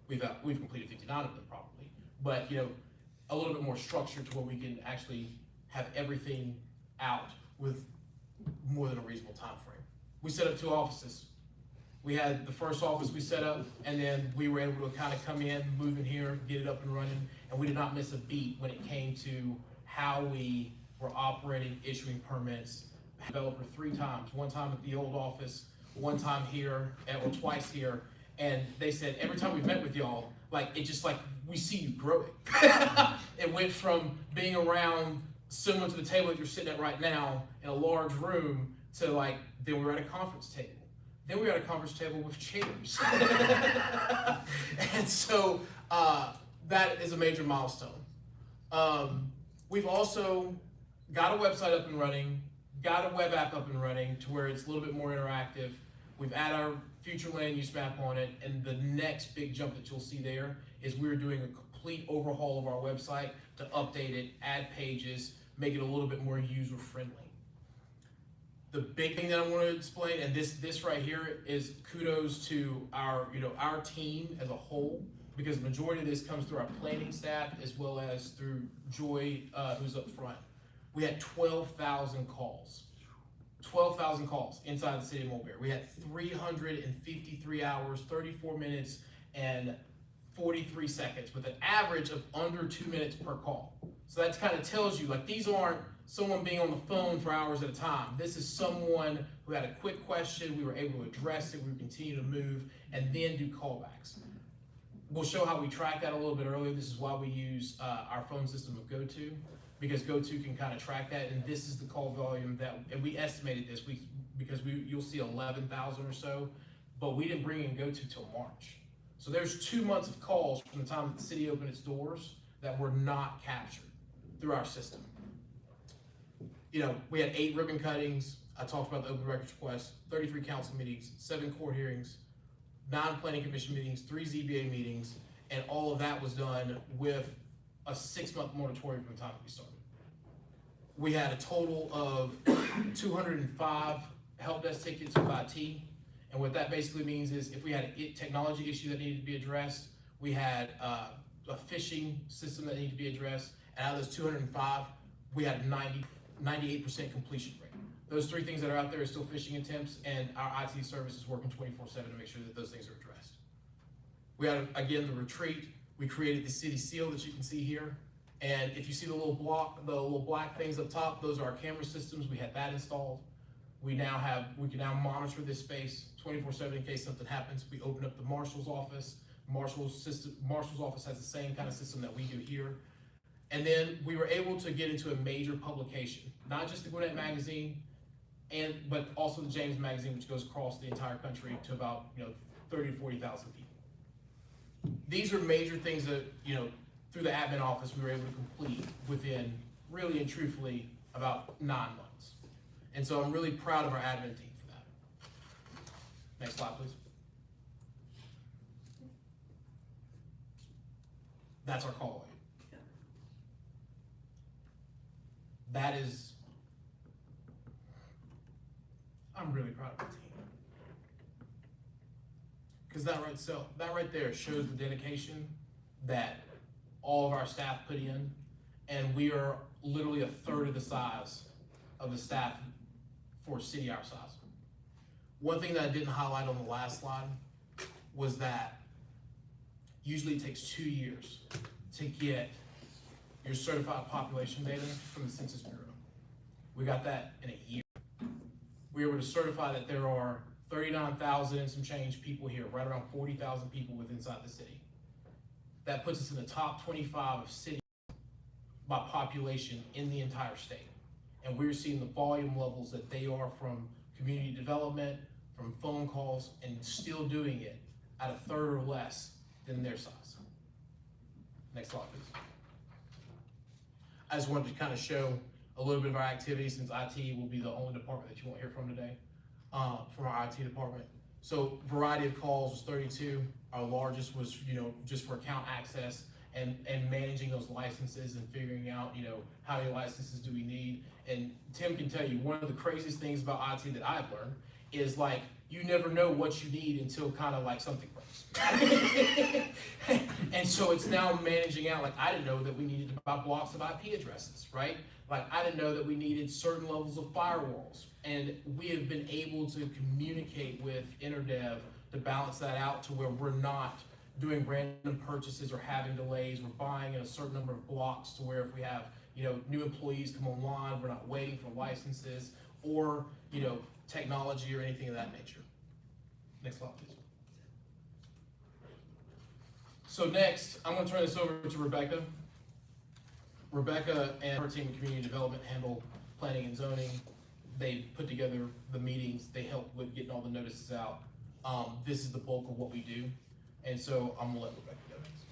We've completed 59 of them properly, but a little bit more structured to where we can actually have everything out with more than a reasonable time frame. We set up 2 offices. We had the first office we set up, and then we were able to kind of come in, move in here, get it up and running, and we did not miss a beat when it came to how we were operating, issuing permits. Developer 3 times, 1 time at the old office, 1 time here, or twice here, and they said every time we've met with y'all, we see you growing. It went from being around similar to the table that you're sitting at right now in a large room to then we were at a conference table. Then we were at a conference table with chairs. And so that is a major milestone. We've also got a website up and running, got a web app up and running to where it's a little bit more interactive. We've added our future land use map on it, and the next big jump that you'll see there is we're doing a complete overhaul of our website to update it, add pages, make it a little bit more user friendly. The big thing that I want to explain, and this right here is kudos to our team as a whole, because the majority of this comes through our planning staff as well as through Joy, who's up front. We had 12,000 calls. 12,000 calls inside the city of Mulberry. We had 353 hours, 34 minutes, and 43 seconds with an average of under 2 minutes per call. So that kind of tells you, these aren't someone being on the phone for hours at a time. This is someone who had a quick question, we were able to address it, we would continue to move, and then do callbacks. We'll show how we track that a little bit earlier. This is why we use our phone system of GoTo, because GoTo can kind of track that, and this is the call volume and we estimated this because you'll see 11,000 or so, but we didn't bring in GoTo till March. So there's 2 months of calls from the time that the city opened its doors that were not captured through our system. We had 8 ribbon cuttings. I talked about the open records request, 33 council meetings, 7 court hearings, 9 planning commission meetings, 3 ZBA meetings, and all of that was done with a 6-month moratorium from the time that we started. We had a total of 205 help desk tickets with IT, and what that basically means is if we had a technology issue that needed to be addressed, we had a phishing system that needed to be addressed, and out of those 205, we had 98% completion rate. Those 3 things that are out there are still phishing attempts, and our IT service is working 24/7 to make sure that those things are addressed. We had, again, the retreat. We created the city seal that you can see here. And if you see the little black things up top, those are our camera systems. We had that installed. We can now monitor this space 24/7 in case something happens. We open up the marshal's office. Marshal's office has the same kind of system that we do here. And then we were able to get into a major publication, not just the Gwinnett Magazine, but also the James Magazine, which goes across the entire country to about 30 to 40,000 people. These are major things that through the admin office we were able to complete within really and truthfully about 9 months. And so I'm really proud of our admin team for that. Next slide, please. That's our call rate. I'm really proud of the team. Because that right there shows the dedication that all of our staff put in, and we are literally a third of the size of the staff for a city our size. One thing that I didn't highlight on the last slide was that usually it takes 2 years to get your certified population data from the Census Bureau. We got that in a year. We were able to certify that there are 39,000 and some change people here, right around 40,000 people within inside the city. That puts us in the top 25 of cities by population in the entire state. And we're seeing the volume levels that they are from community development, from phone calls, and still doing it at a third or less than their size. Next slide, please. I just wanted to kind of show a little bit of our activity, since IT will be the only department that you won't hear from today, from our IT department. So variety of calls was 32. Our largest was, just for account access and managing those licenses and figuring out, how many licenses do we need. And Tim can tell you, one of the craziest things about IT that I've learned is you never know what you need until kind of something breaks. And so it's now managing out, I didn't know that we needed to buy blocks of IP addresses, right? I didn't know that we needed certain levels of firewalls. And we have been able to communicate with InterDev to balance that out to where we're not doing random purchases or having delays. We're buying in a certain number of blocks to where if we have, new employees come online, we're not waiting for licenses or, technology or anything of that nature. Next slide, please. So next, I'm gonna turn this over to Rebecca. Rebecca and her team of community development handle planning and zoning. They put together the meetings, they help with getting all the notices out. This is the bulk of what we do. And so I'm gonna let Rebecca go next.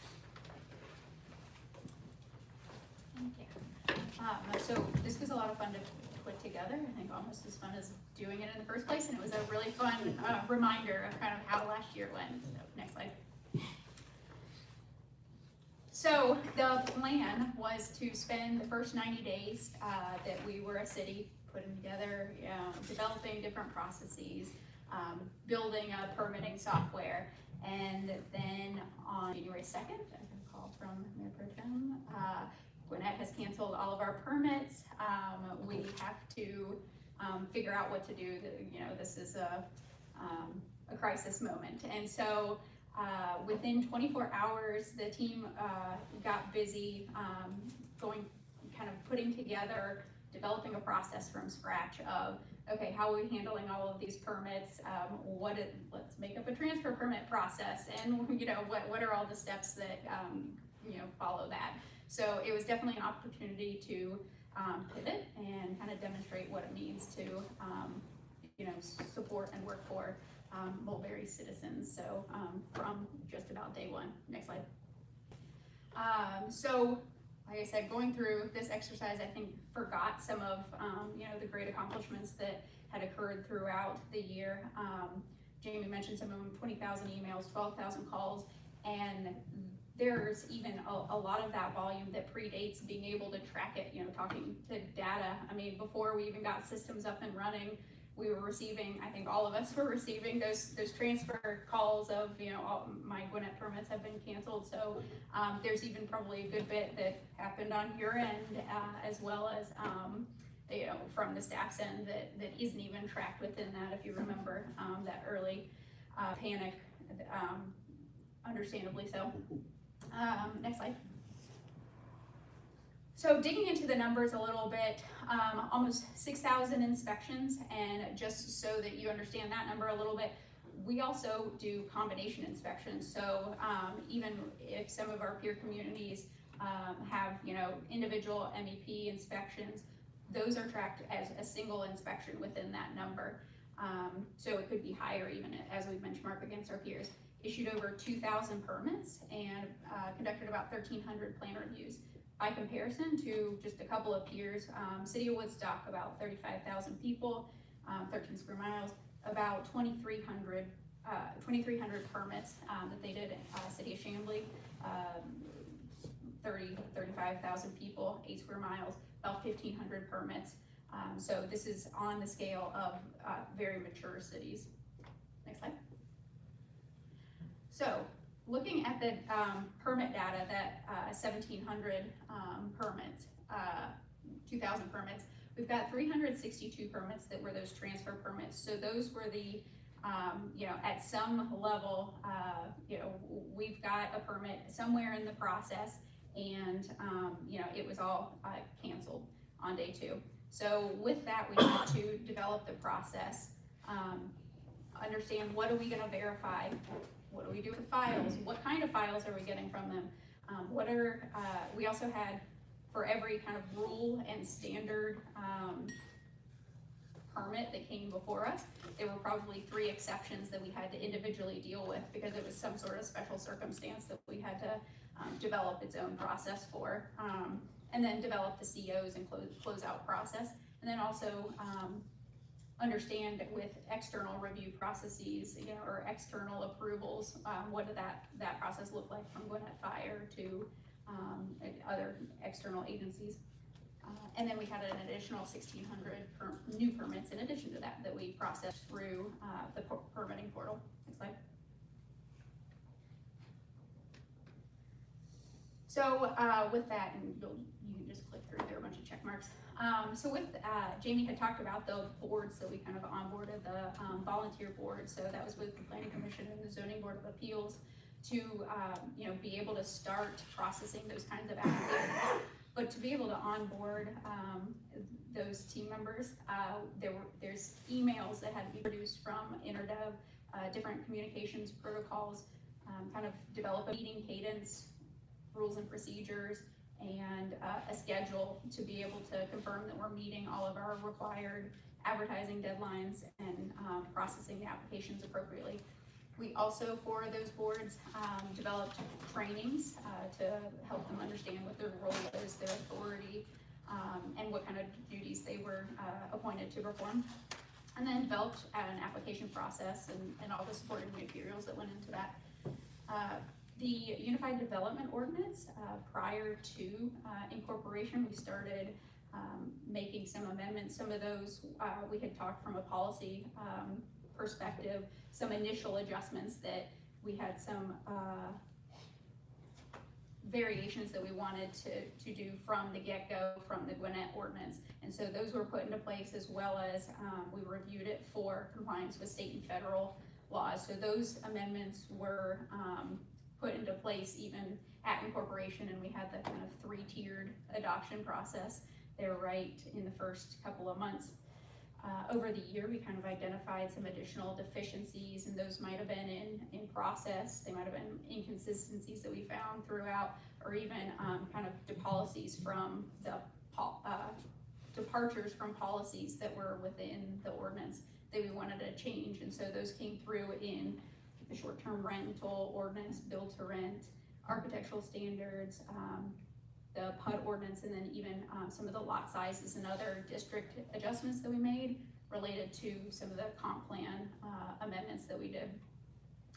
Thank you. So this was a lot of fun to put together. I think almost as fun as doing it in the first place, and it was a really fun reminder of kind of how last year went. So, next slide. So the plan was to spend the first 90 days that we were a city putting together, developing different processes, building a permitting software, and then on January 2nd, I got a call from Mayor Pro Tem, Gwinnett has canceled all of our permits. We have to figure out what to do. This is a crisis moment. And so within 24 hours, the team got busy putting together, developing a process from scratch of, okay, how are we handling all of these permits? Let's make up a transfer permit process, and what are all the steps that follow that. So it was definitely an opportunity to pivot and kind of demonstrate what it means to support and work for Mulberry citizens. So from just about day one. Next slide. So like I said, going through this exercise, I think forgot some of the great accomplishments that had occurred throughout the year. Jamie mentioned some of them: 20,000 emails, 12,000 calls, and there's even a lot of that volume that predates being able to track it, talking to data. I mean, before we even got systems up and running, we were receiving, I think all of us were receiving those transfer calls of, all my Gwinnett permits have been canceled. So there's even probably a good bit that happened on your end, as well as, from the staff's end that isn't even tracked within that, if you remember that early panic, understandably so. Next slide. So digging into the numbers a little bit, almost 6,000 inspections, and just so that you understand that number a little bit, we also do combination inspections. So even if some of our peer communities have, individual MEP inspections, those are tracked as a single inspection within that number. So it could be higher even as we benchmark against our peers. Issued over 2,000 permits and conducted about 1,300 plan reviews. By comparison to just a couple of peers, City of Woodstock, about 35,000 people, 13 square miles, about 2,300 permits that they did. City of Chamblee, 35,000 people, 8 square miles, about 1,500 permits. So this is on the scale of very mature cities. Next slide. So looking at the permit data, that 1,700 permits, 2,000 permits, we've got 362 permits that were those transfer permits. So those were the, at some level, we've got a permit somewhere in the process, and it was all canceled on day 2. So with that, we had to develop the process, understand what are we going to verify, what do we do with the files, what kind of files are we getting from them, we also had, for every kind of rule and standard permit that came before us, there were probably 3 exceptions that we had to individually deal with because it was some sort of special circumstance that we had to develop its own process for, and then develop the COs and closeout process, and then also understand with external review processes, or external approvals, what did that process look like from Gwinnett Fire to other external agencies. And then we had an additional 1,600 new permits in addition to that we processed through the permitting portal. Next slide. So with that, and you can just click through, there are a bunch of check marks. So with, Jamie had talked about the boards that we kind of onboarded, the volunteer board. So that was with the Planning Commission and the Zoning Board of Appeals to, be able to start processing those kinds of applications. But to be able to onboard those team members, there's emails that had to be produced from InterDev, different communications protocols, kind of develop a meeting cadence, rules and procedures, and a schedule to be able to confirm that we're meeting all of our required advertising deadlines and processing the applications appropriately. We also, for those boards, developed trainings to help them understand what their role is, their authority, and what kind of duties they were appointed to perform. And then developed an application process and all the supporting materials that went into that. The Unified Development Ordinance, prior to incorporation, we started making some amendments. Some of those we had talked from a policy perspective, some initial adjustments that we had some variations that we wanted to do from the get-go from the Gwinnett ordinance. And so those were put into place, as well as we reviewed it for compliance with state and federal laws. So those amendments were put into place even at incorporation, and we had the kind of 3-tiered adoption process there right in the first couple of months. Over the year, we kind of identified some additional deficiencies, and those might have been in process. They might have been inconsistencies that we found throughout, or even kind of policies from the departures from policies that were within the ordinance that we wanted to change. And so those came through in the short-term rental ordinance, build to rent, architectural standards, the PUD ordinance, and then even some of the lot sizes and other district adjustments that we made related to some of the comp plan amendments that we did.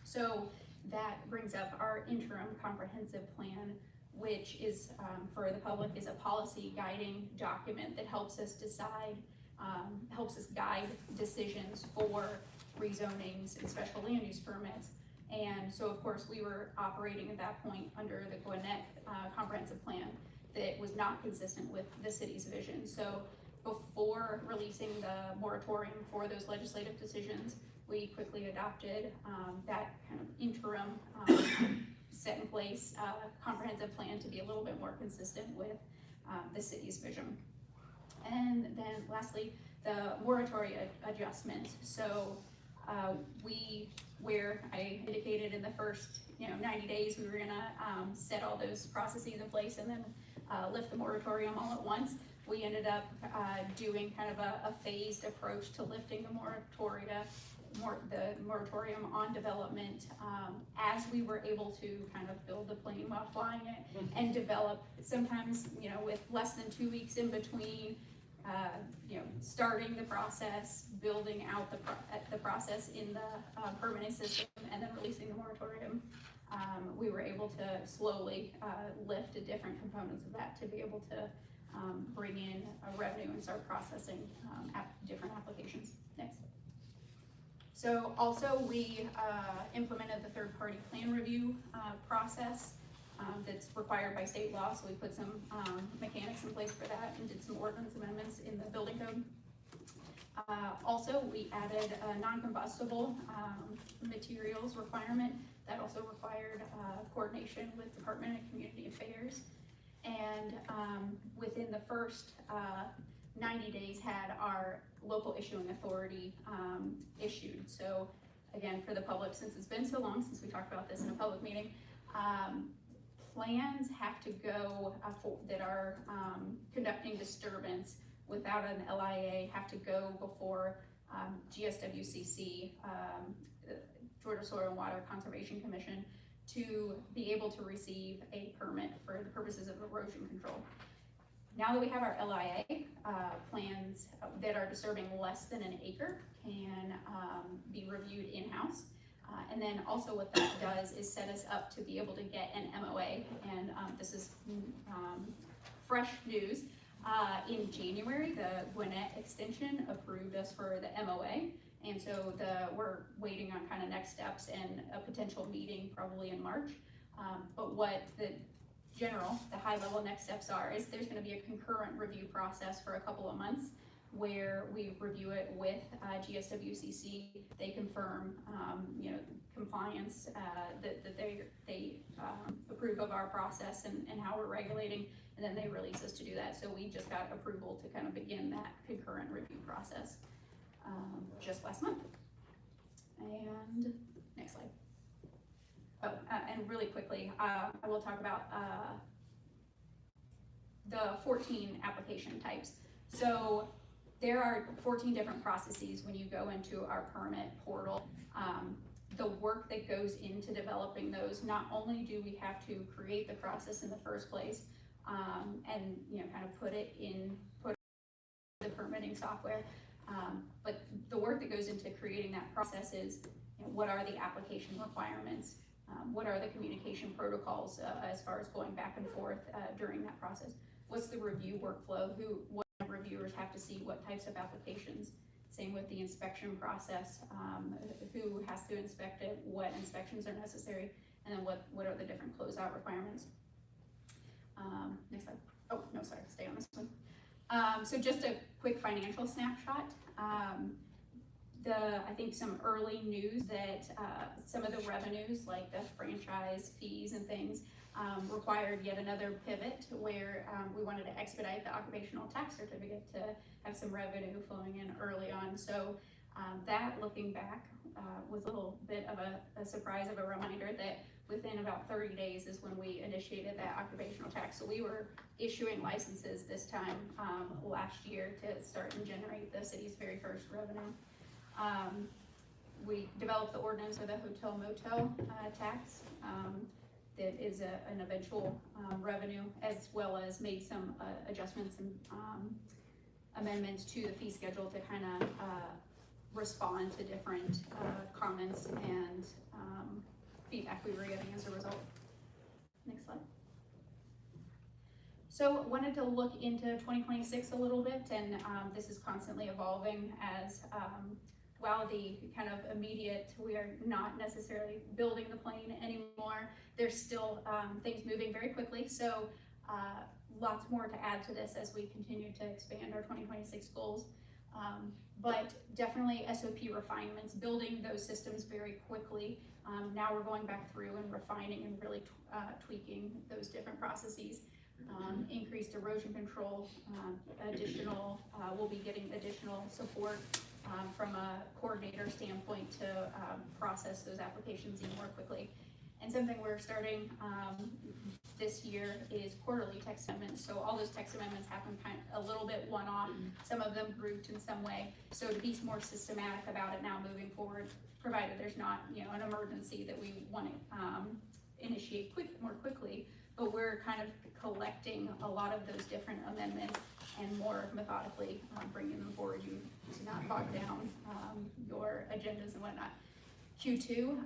So that brings up our interim comprehensive plan, which is, for the public, is a policy guiding document that helps us decide, helps us guide decisions for rezonings and special land use permits. And so, of course, we were operating at that point under the Gwinnett comprehensive plan that was not consistent with the city's vision. So before releasing the moratorium for those legislative decisions, we quickly adopted that kind of interim set in place comprehensive plan to be a little bit more consistent with the city's vision. And then lastly, the moratoria adjustments. So where I indicated in the first 90 days, we were gonna set all those processes in place and then lift the moratorium all at once. We ended up doing kind of a phased approach to lifting the moratorium on development as we were able to kind of build the plane while flying it and develop, sometimes with less than 2 weeks in between, starting the process, building out the process in the permitting system, and then releasing the moratorium. We were able to slowly lift the different components of that to be able to bring in revenue and start processing different applications. Next. So also we implemented the third-party plan review process that's required by state law. So we put some mechanics in place for that and did some ordinance amendments in the building code. Also, we added a non-combustible materials requirement that also required coordination with Department of Community Affairs. And within the first 90 days had our local issuing authority issued. So again, for the public, since it's been so long since we talked about this in a public meeting, plans have to go that are conducting disturbance without an LIA have to go before GSWCC, Georgia Soil and Water Conservation Commission, to be able to receive a permit for the purposes of erosion control. Now that we have our LIA, plans that are disturbing less than an acre can be reviewed in-house. And then also what that does is set us up to be able to get an MOA, and this is fresh news. In January, the Gwinnett Extension approved us for the MOA, and so we're waiting on kind of next steps and a potential meeting probably in March. But what the high-level next steps are is there's going to be a concurrent review process for a couple of months where we review it with GSWCC. They confirm, compliance, that they approve of our process and how we're regulating, and then they release us to do that. So we just got approval to kind of begin that concurrent review process just last month. And next slide. Oh, and really quickly, I will talk about the 14 application types. So there are 14 different processes when you go into our permit portal. The work that goes into developing those, not only do we have to create the process in the first place, and kind of put the permitting software, but the work that goes into creating that process is, what are the application requirements? What are the communication protocols as far as going back and forth during that process? What's the review workflow? What reviewers have to see what types of applications? Same with the inspection process. Who has to inspect it? What inspections are necessary? And then what are the different closeout requirements? Next slide. Oh, no, sorry, stay on this one. So just a quick financial snapshot. I think some early news that some of the revenues, like the franchise fees and things, required yet another pivot where we wanted to expedite the occupational tax certificate to have some revenue flowing in early on. So that, looking back, was a little bit of a surprise, of a reminder that within about 30 days is when we initiated that occupational tax. So we were issuing licenses this time last year to start and generate the city's very first revenue. We developed the ordinance for the hotel motel tax that is an eventual revenue, as well as made some adjustments and amendments to the fee schedule to kind of respond to different comments and feedback we were getting as a result. Next slide. So wanted to look into 2026 a little bit, and this is constantly evolving as while the kind of immediate, we are not necessarily building the plane anymore, there's still things moving very quickly. So lots more to add to this as we continue to expand our 2026 goals. But definitely SOP refinements, building those systems very quickly. Now we're going back through and refining and really tweaking those different processes. increased erosion control, we'll be getting additional support from a coordinator standpoint to process those applications even more quickly. And something we're starting this year is quarterly text amendments. So all those text amendments happen kind of a little bit one-off, some of them grouped in some way. So to be more systematic about it now moving forward, provided there's not, an emergency that we want to initiate more quickly, but we're kind of collecting a lot of those different amendments and more methodically bringing them forward, to not bog down your agendas and whatnot. Q2,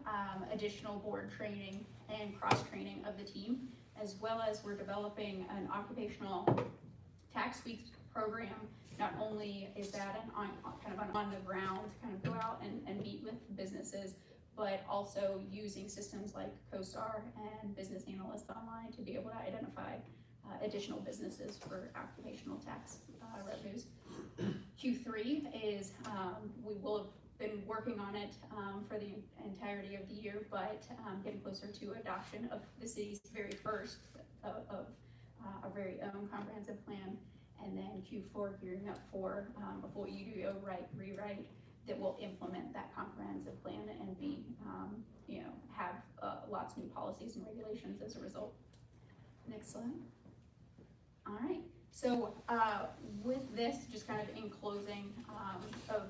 additional board training and cross-training of the team, as well as we're developing an occupational tax week program. Not only is that kind of on the ground, kind of go out and meet with businesses, but also using systems like CoStar and Business Analyst Online to be able to identify additional businesses for occupational tax revenues. Q3 is, we will have been working on it for the entirety of the year, but getting closer to adoption of the city's very first of our very own comprehensive plan. And then Q4 gearing up for a full UDO rewrite that will implement that comprehensive plan and be, have lots of new policies and regulations as a result. Next slide. All right, so with this, just kind of in closing, a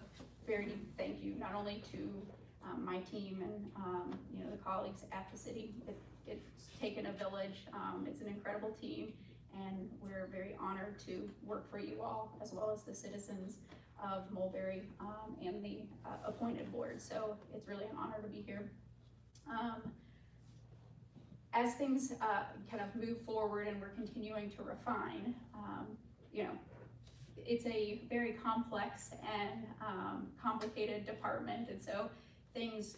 very deep thank you, not only to my team and the colleagues at the city. It's taken a village. It's an incredible team, and we're very honored to work for you all, as well as the citizens of Mulberry and the appointed board. So it's really an honor to be here. As things kind of move forward and we're continuing to refine, it's a very complex and complicated department, and so things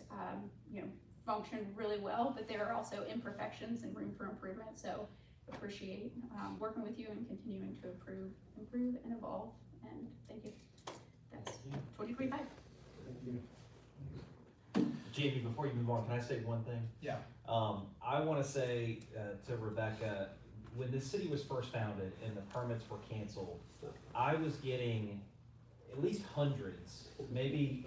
function really well, but there are also imperfections and room for improvement. So appreciate working with you and continuing to improve and evolve, and thank you. That's 2025. Jamie, before you move on, can I say one thing? Yeah. I want to say to Rebecca, when the city was first founded and the permits were canceled, I was getting at least hundreds, maybe,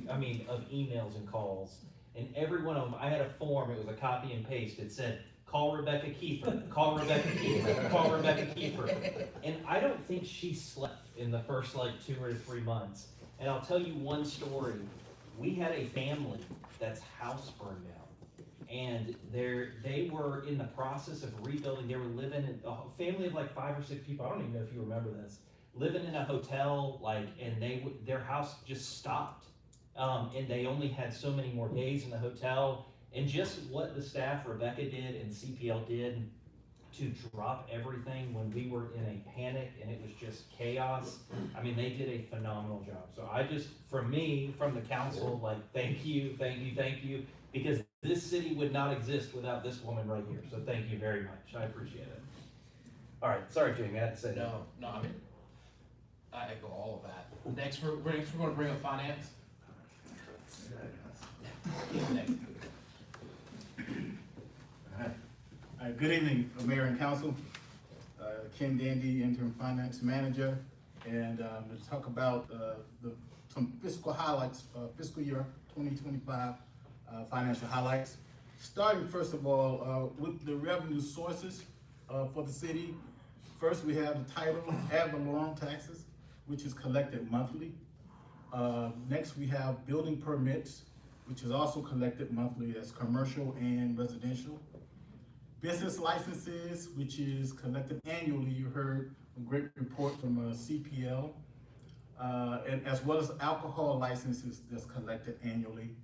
of emails and calls, and every one of them, I had a form, it was a copy and paste, it said, call Rebecca Kiefer, call Rebecca Kiefer, call Rebecca Kiefer. And I don't think she slept in the first 2 or 3 months. And I'll tell you one story. We had a family that's house burned down, and they were in the process of rebuilding. They were living in a family of 5 or 6 people. I don't even know if you remember this. Living in a hotel, and their house just stopped, and they only had so many more days in the hotel. And just what the staff, Rebecca did and CPL did to drop everything when we were in a panic and it was just chaos. I mean, they did a phenomenal job. So I just, from the council, thank you, because this city would not exist without this woman right here. So thank you very much. I appreciate it. All right, sorry, Jamie, I had to say that. No, I mean, I echo all of that. Next, we're going to bring up finance. Next. Good evening, Mayor and Council. Ken Dandy, Interim Finance Manager, and to talk about some fiscal highlights, fiscal year 2025 financial highlights. Starting first of all with the revenue sources for the city. First, we have the title ad valorem taxes, which is collected monthly. Next, we have building permits, which is also collected monthly as commercial and residential. Business licenses, which is collected annually. You heard a great report from CPL, and as well as alcohol licenses that's collected annually.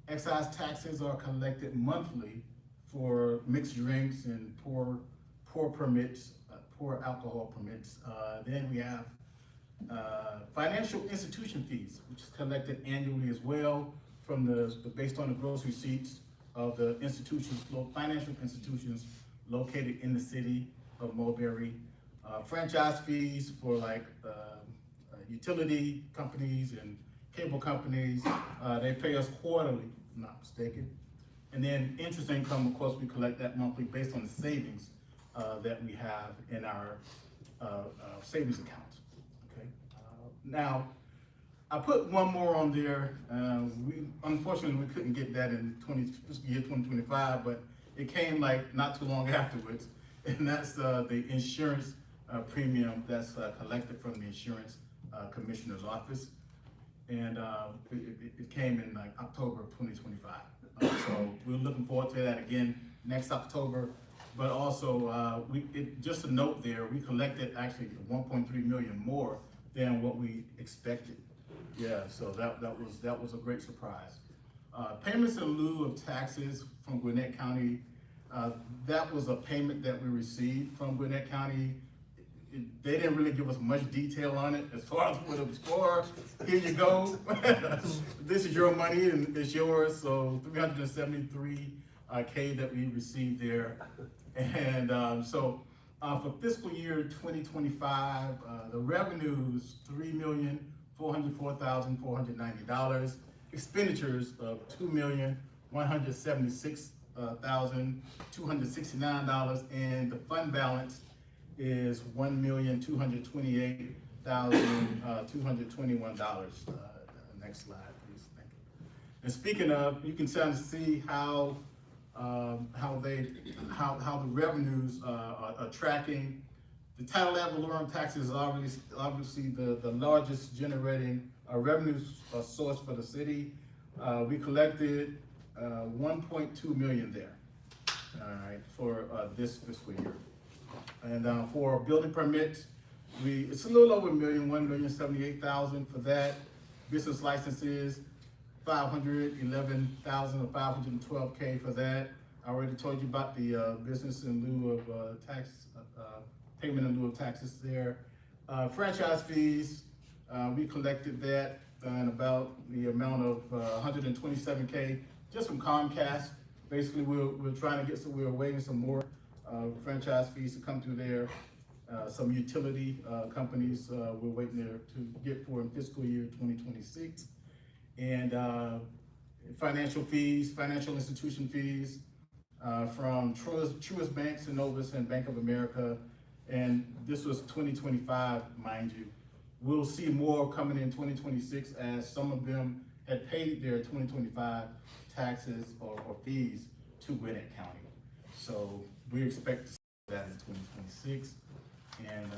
Excise taxes are collected monthly for mixed drinks and pour permits, pour alcohol permits. Then we have financial institution fees, which is collected annually as well from based on the gross receipts of the financial institutions located in the city of Mulberry. Franchise fees for utility companies and cable companies, they pay us quarterly, if I'm not mistaken. And then interest income, of course, we collect that monthly based on the savings that we have in our savings accounts, okay? Now, I put one more on there. Unfortunately, we couldn't get that in fiscal year 2025, but it came like not too long afterwards, and that's the insurance premium that's collected from the insurance commissioner's office, and it came in like October of 2025. So we're looking forward to that again next October. But also, just a note there, we collected actually 1.3 million more than what we expected. Yeah, so that was a great surprise. Payments in lieu of taxes from Gwinnett County, that was a payment that we received from Gwinnett County. They didn't really give us much detail on it as far as what it was for. Here you go. This is your money and it's yours. So 373K that we received there. And so for fiscal year 2025, the revenue is $3,404,490. Expenditures of $2,176,269, and the fund balance is $1,228,221. Next slide, please. Thank you. And speaking of, you can kind of see how the revenues are tracking. The title ad valorem taxes is obviously the largest generating revenue source for the city. We collected 1.2 million there, all right, for this fiscal year. And for building permits, it's a little over a million, 1,078,000 for that. Business licenses, 511,000 or 512K for that. I already told you about the business in lieu of tax, payment in lieu of taxes there. Franchise fees, we collected that in about the amount of 127K just from Comcast. Basically, we're trying to get we're waiting some more franchise fees to come through there. Some utility companies we're waiting there to get for in fiscal year 2026. And financial fees, financial institution fees from Truist Bank, Synovus, and Bank of America. And this was 2025, mind you. We'll see more coming in 2026 as some of them had paid their 2025 taxes or fees to Gwinnett County. So we expect to see that in 2026. And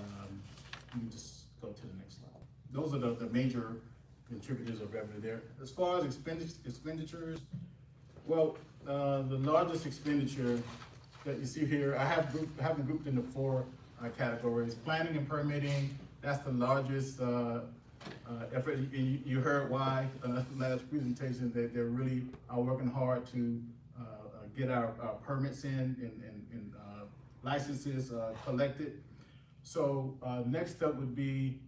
let me just go to the next slide. Those are the major contributors of revenue there. As far as expenditures, well, the largest expenditure that you see here, I have them grouped into four categories. Planning and permitting, that's the largest effort. You heard why last presentation that they're really working hard to get our permits in and licenses collected. So next up would be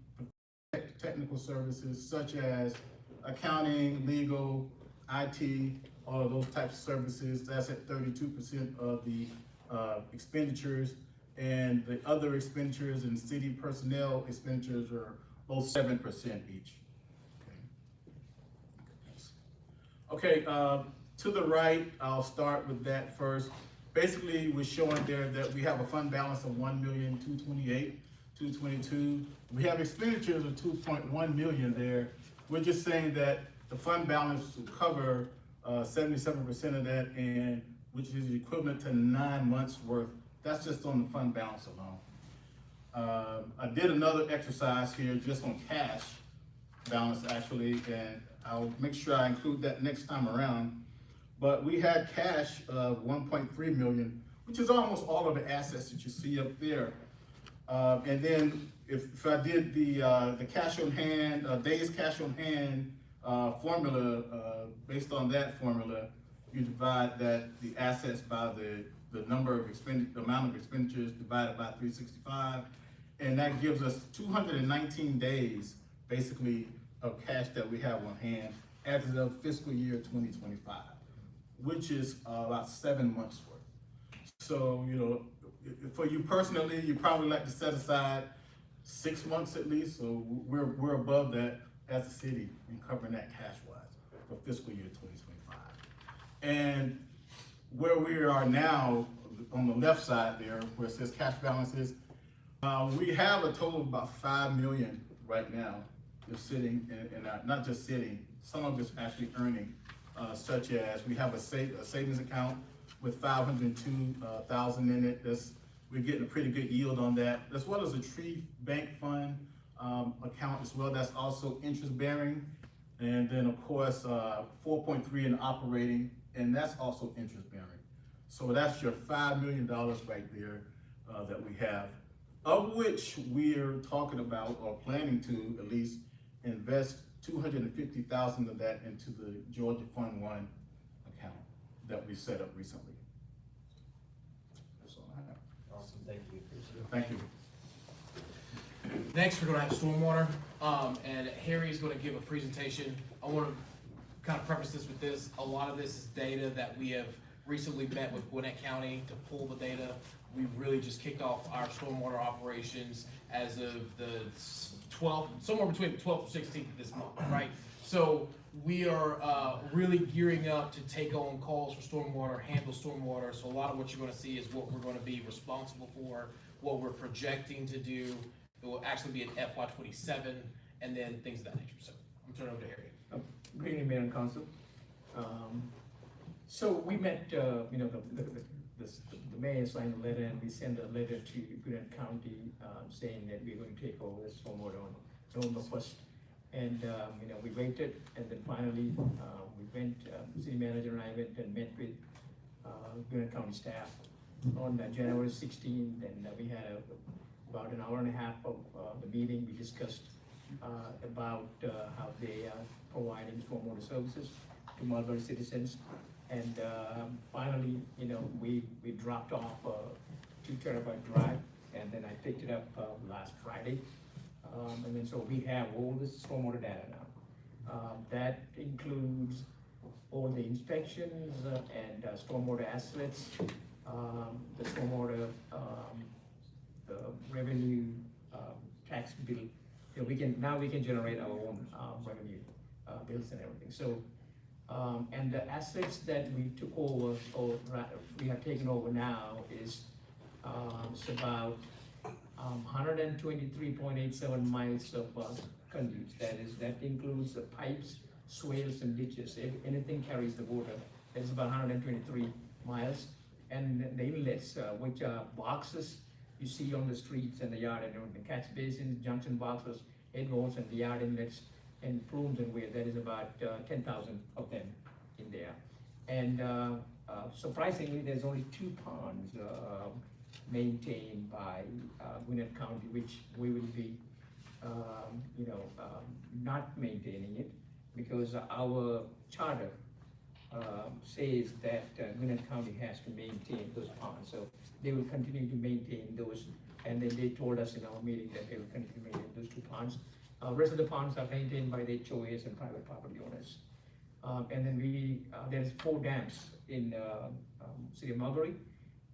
technical services such as accounting, legal, IT, all of those types of services. That's at 32% of the expenditures, and the other expenditures and city personnel expenditures are both 7% each. Okay, to the right, I'll start with that first. Basically, we're showing there that we have a fund balance of 1,228,222. We have expenditures of 2.1 million there. We're just saying that the fund balance will cover 77% of that, and which is equivalent to 9 months worth. That's just on the fund balance alone. I did another exercise here just on cash balance actually, and I'll make sure I include that next time around. But we had cash of 1.3 million, which is almost all of the assets that you see up there. And then if I did the cash on hand, days cash on hand formula, based on that formula, you divide the assets by the amount of expenditures divided by 365, and that gives us 219 days basically of cash that we have on hand as of fiscal year 2025, which is about 7 months worth. So, you know, for you personally, you probably like to set aside 6 months at least. So we're above that as a city in covering that cash-wise for fiscal year 2025. And where we are now, on the left side there where it says cash balances. We have a total of about 5 million right now that's sitting in our, not just sitting, some of it's actually earning, such as we have a savings account with 502,000 in it. We're getting a pretty good yield on that, as well as a tree bank fund account as well. That's also interest bearing. And then of course, 4.3 in operating, and that's also interest bearing. So that's your $5 million right there that we have, of which we're talking about or planning to at least invest 250,000 of that into the Georgia Fund 1 account that we set up recently. That's all I have. Awesome, thank you. Thank you. Next, we're gonna have stormwater, and Harry's gonna give a presentation. I wanna kind of preface this with this. A lot of this is data that we have recently met with Gwinnett County to pull the data. We've really just kicked off our stormwater operations as of the 12th, somewhere between the 12th and 16th of this month, right? So we are really gearing up to take on calls for stormwater, handle stormwater. So a lot of what you're gonna see is what we're gonna be responsible for, what we're projecting to do. It will actually be in FY27, and then things of that nature. So I'm turning over to Harry. Good evening, Mayor and Council. So we met, the mayor signed a letter, and we sent a letter to Gwinnett County saying that we're going to take over the stormwater on November 1st. And, we waited, and then finally, we went, city manager and I went and met with Gwinnett County staff on January 16th, and we had about an hour and a half of the meeting. We discussed about how they are providing stormwater services to Mulberry citizens. And finally, we dropped off a 2 terabyte drive, and then I picked it up last Friday. And then so we have all this stormwater data now. That includes all the inspections and stormwater assets, the stormwater, the revenue, tax bill. We can generate our own revenue bills and everything. So, and the assets that we took over, or we have taken over now, is it's about 123.87 miles of conduits. That includes the pipes, swales, and ditches. If anything carries the water, that's about 123 miles. And the inlets, which are boxes you see on the streets and the yard, and the catch basins, junction boxes, head walls, and the yard inlets, and plumes and weir. That is about 10,000 of them in there. And surprisingly, there's only 2 ponds maintained by Gwinnett County, which we will be, not maintaining it, because our charter says that Gwinnett County has to maintain those ponds. So they will continue to maintain those, and then they told us in our meeting that they will continue to maintain those 2 ponds. Rest of the ponds are maintained by the HOAs and private property owners. And then there's 4 dams in city of Mulberry,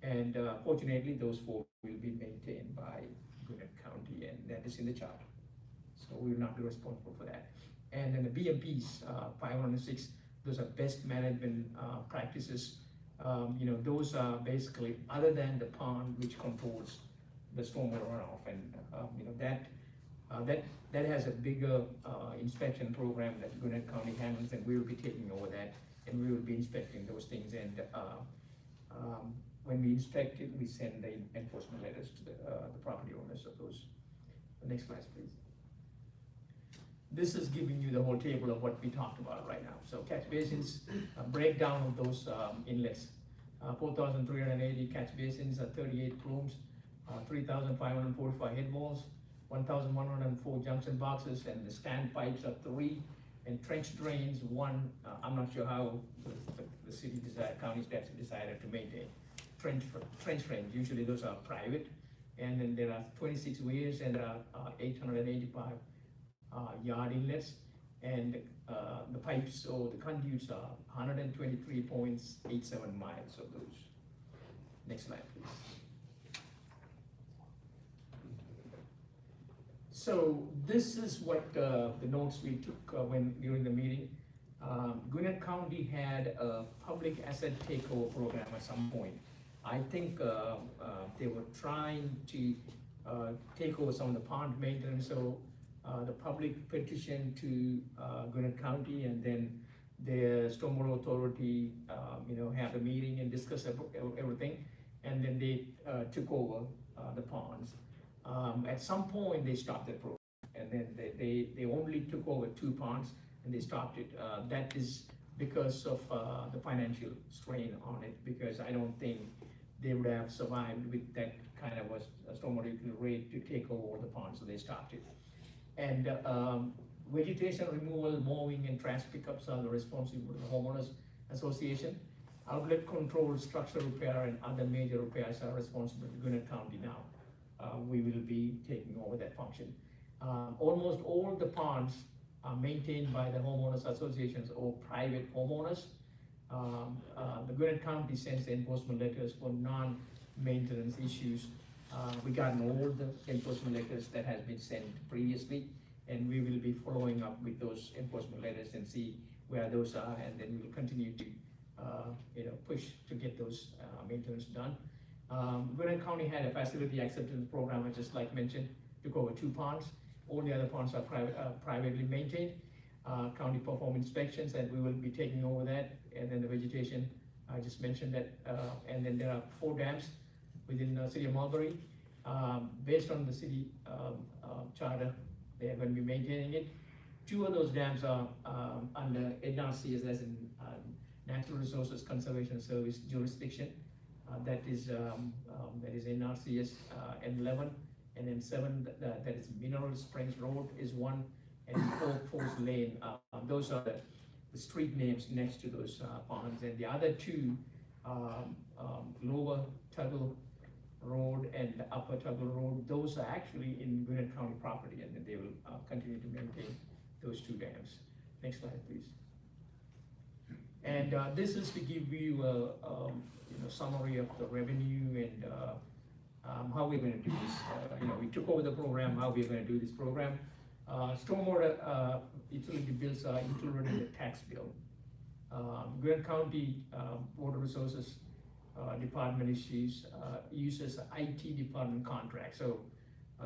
and fortunately those 4 will be maintained by Gwinnett County, and that is in the charter. So we will not be responsible for that. And then the BMPs, 506, those are best management practices. Those are basically, other than the pond which controls the stormwater runoff, and that has a bigger inspection program that Gwinnett County handles, and we will be taking over that, and we will be inspecting those things. And when we inspect it, we send the enforcement letters to the property owners of those. The next slide, please. This is giving you the whole table of what we talked about right now. So catch basins, breakdown of those inlets. 4,380 catch basins, 38 plumes, 3,545 head walls, 1,104 junction boxes, and the stand pipes are 3, and trench drains 1. I'm not sure how the city county staff decided to maintain trench drains. Usually those are private, and then there are 26 weirs, and there are 885 yard inlets, and the pipes or the conduits are 123.87 miles of those. Next slide, please. So this is what the notes we took during the meeting. Gwinnett County had a public asset takeover program at some point. I think they were trying to take over some of the pond maintenance, so the public petition to Gwinnett County, and then the Stormwater Authority, have a meeting and discuss everything, and then they took over the ponds. At some point, they stopped the program, and then they only took over 2 ponds, and they stopped it. That is because of the financial strain on it, because I don't think they would have survived with that kind of a stormwater rate to take over all the ponds, so they stopped it. And vegetation removal, mowing, and trash pickups are the responsibility of the homeowners association. Outlet control, structural repair, and other major repairs are responsible to Gwinnett County now. We will be taking over that function. Almost all the ponds are maintained by the homeowners associations or private homeowners. The Gwinnett County sends enforcement letters for non-maintenance issues. We gotten all the enforcement letters that has been sent previously, and we will be following up with those enforcement letters and see where those are, and then we will continue to push to get those maintenance done. Gwinnett County had a facility acceptance program, I just like mentioned, took over 2 ponds. All the other ponds are privately maintained. County perform inspections, and we will be taking over that. And then the vegetation, I just mentioned that. And then there are 4 dams within the city of Mulberry. Based on the city charter, they are going to be maintaining it. 2 of those dams are under NRCS, as in Natural Resources Conservation Service jurisdiction. That is NRCS N11, and then 7, that is Mineral Springs Road is 1, and Oak Forest Lane. Those are the street names next to those ponds, and the other 2, Lower Tuggle Road and Upper Tuggle Road, those are actually in Gwinnett County property, and they will continue to maintain those 2 dams. Next slide, please. And this is to give you a summary of the revenue and how we're going to do this. We took over the program, how we're going to do this program. Stormwater utility bills are included in the tax bill. Gwinnett County Water Resources Department uses IT department contract. So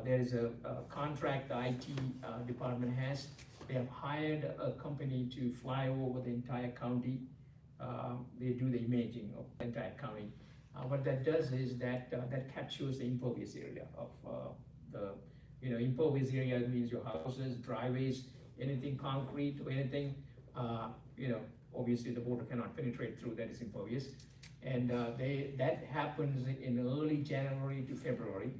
there is a contract the IT department has. They have hired a company to fly over the entire county. They do the imaging of the entire county. What that does is that captures the impervious area of the impervious area means your houses, driveways, anything concrete or anything, obviously the water cannot penetrate through, that is impervious. And that happens in early January to February.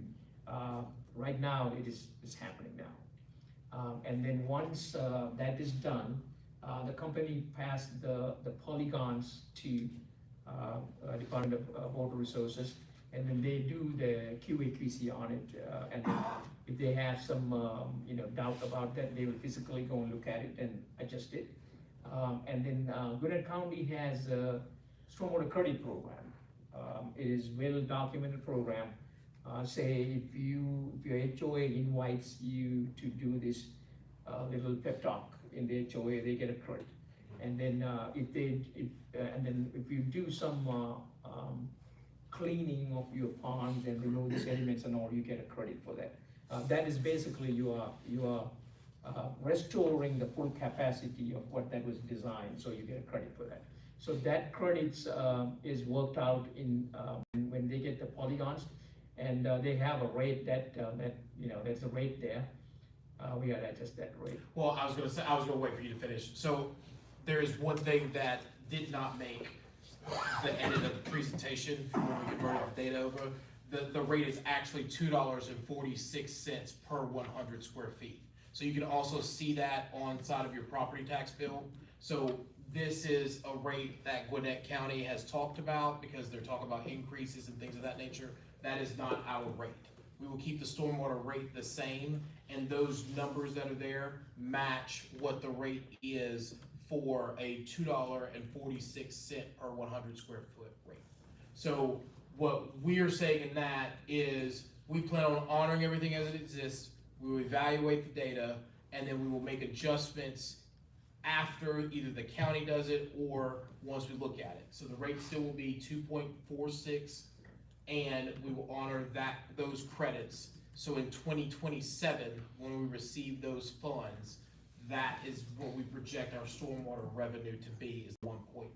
Right now it's happening now. And then once that is done, the company passed the polygons to Department of Water Resources, and then they do the QA/QC on it, and then if they have some doubt about that, they will physically go and look at it and adjust it. And then Gwinnett County has a stormwater credit program. It is well documented program. Say if your HOA invites you to do this little pep talk in the HOA, they get a credit. And then if you do some cleaning of your ponds and remove the sediments and all, you get a credit for that. That is basically you are restoring the full capacity of what that was designed, so you get a credit for that. So that credits is worked out in when they get the polygons, and they have a rate that there's a rate there. We gotta adjust that rate. Well, I was gonna wait for you to finish. So there is one thing that did not make the edit of the presentation from when we converted the data over. The rate is actually $2.46 per 100 square feet. So you can also see that on side of your property tax bill. So this is a rate that Gwinnett County has talked about because they're talking about increases and things of that nature. That is not our rate. We will keep the stormwater rate the same, and those numbers that are there match what the rate is for a $2.46 per 100 square foot rate. So what we're saying in that is we plan on honoring everything as it exists. We will evaluate the data, and then we will make adjustments after either the county does it or once we look at it. So the rate still will be 2.46 and we will honor those credits. So in 2027, when we receive those funds, that is what we project our stormwater revenue to be, is 1.9.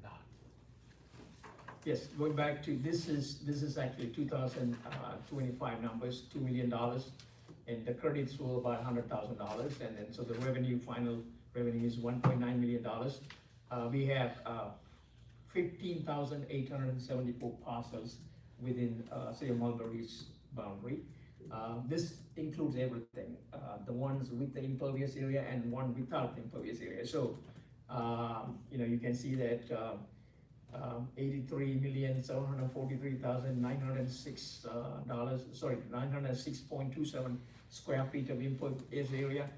Yes, going back to, this is actually 2025 numbers, $2 million, and the credits were about $100,000, and then, so the final revenue is $1.9 million. We have 15,874 parcels within City of Mulberry's boundary. This includes everything, the ones with the impervious area and one without the impervious area. So, you can see that 83,743,906 906.27 square feet of impervious area.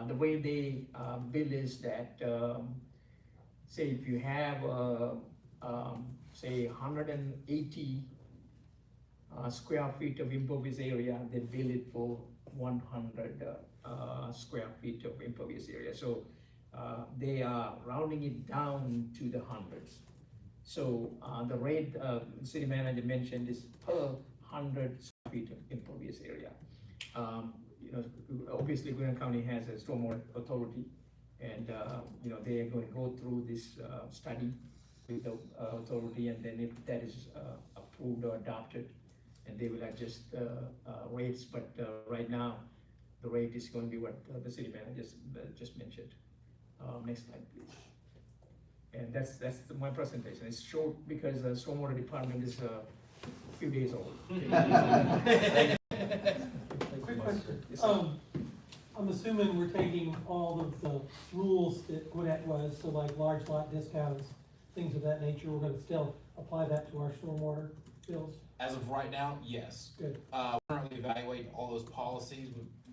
The way they bill is that, say if you have say 180 square feet of impervious area, they bill it for 100 square feet of impervious area. So they are rounding it down to the hundreds. So the rate city manager mentioned is per 100 square feet of impervious area. Obviously Gwinnett County has a stormwater authority, and they are going to go through this study with the authority, and then if that is approved or adopted, and they will adjust rates. But right now, the rate is going to be what the city manager just mentioned. Next slide, please. And that's my presentation. It's short because the stormwater department is a few days old. Quick question. I'm assuming we're taking all of the rules that Gwinnett was, so like large lot discounts, things of that nature, we're gonna still apply that to our stormwater bills? As of right now, yes. Good. We're currently evaluating all those policies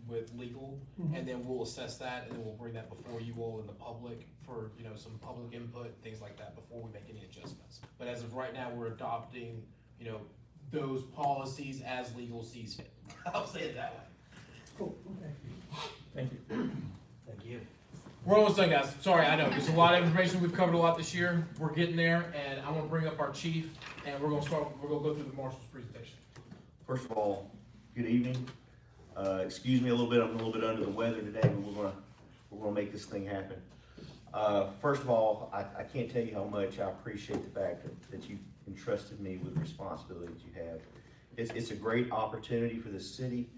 with legal, and then we'll assess that, and then we'll bring that before you all in the public for, some public input, things like that, before we make any adjustments. But as of right now, we're adopting, those policies as legal sees fit. I'll say it that way. Cool, okay. Thank you. Thank you. We're almost done, guys. Sorry, I know, there's a lot of information. We've covered a lot this year. We're getting there, and I'm gonna bring up our chief, and we're gonna go through the marshal's presentation. First of all, good evening. Excuse me a little bit, I'm a little bit under the weather today, but we're gonna make this thing happen. First of all, I can't tell you how much I appreciate the fact that you entrusted me with the responsibility that you have. It's a great opportunity for the city.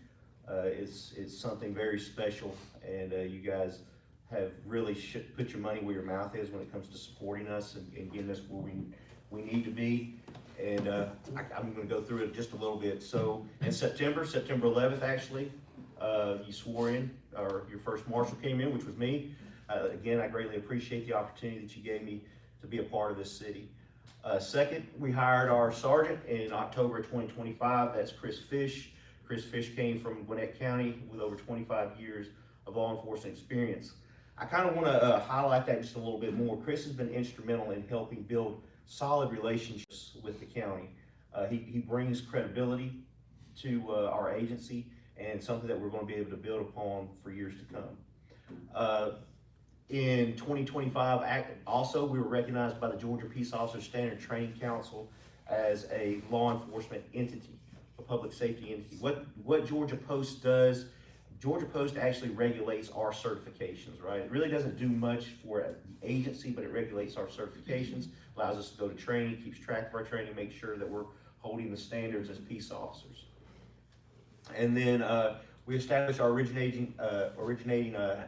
It's something very special, and you guys have really put your money where your mouth is when it comes to supporting us and getting us where we need to be. And I'm going to go through it just a little bit. So in September 11th, actually, you swore in, or your first marshal came in, which was me. Again, I greatly appreciate the opportunity that you gave me to be a part of this city. Second, we hired our sergeant in October 2025. That's Chris Fish. Chris Fish came from Gwinnett County with over 25 years of law enforcement experience. I kind of want to highlight that just a little bit more. Chris has been instrumental in helping build solid relationships with the county. He brings credibility to our agency, and something that we're going to be able to build upon for years to come. In 2025, also, we were recognized by the Georgia Peace Officer Standard Training Council as a law enforcement entity, a public safety entity. What Georgia Post does, Georgia Post actually regulates our certifications, right? It really doesn't do much for the agency, but it regulates our certifications, allows us to go to training, keeps track of our training, makes sure that we're holding the standards as peace officers. And then we established our originating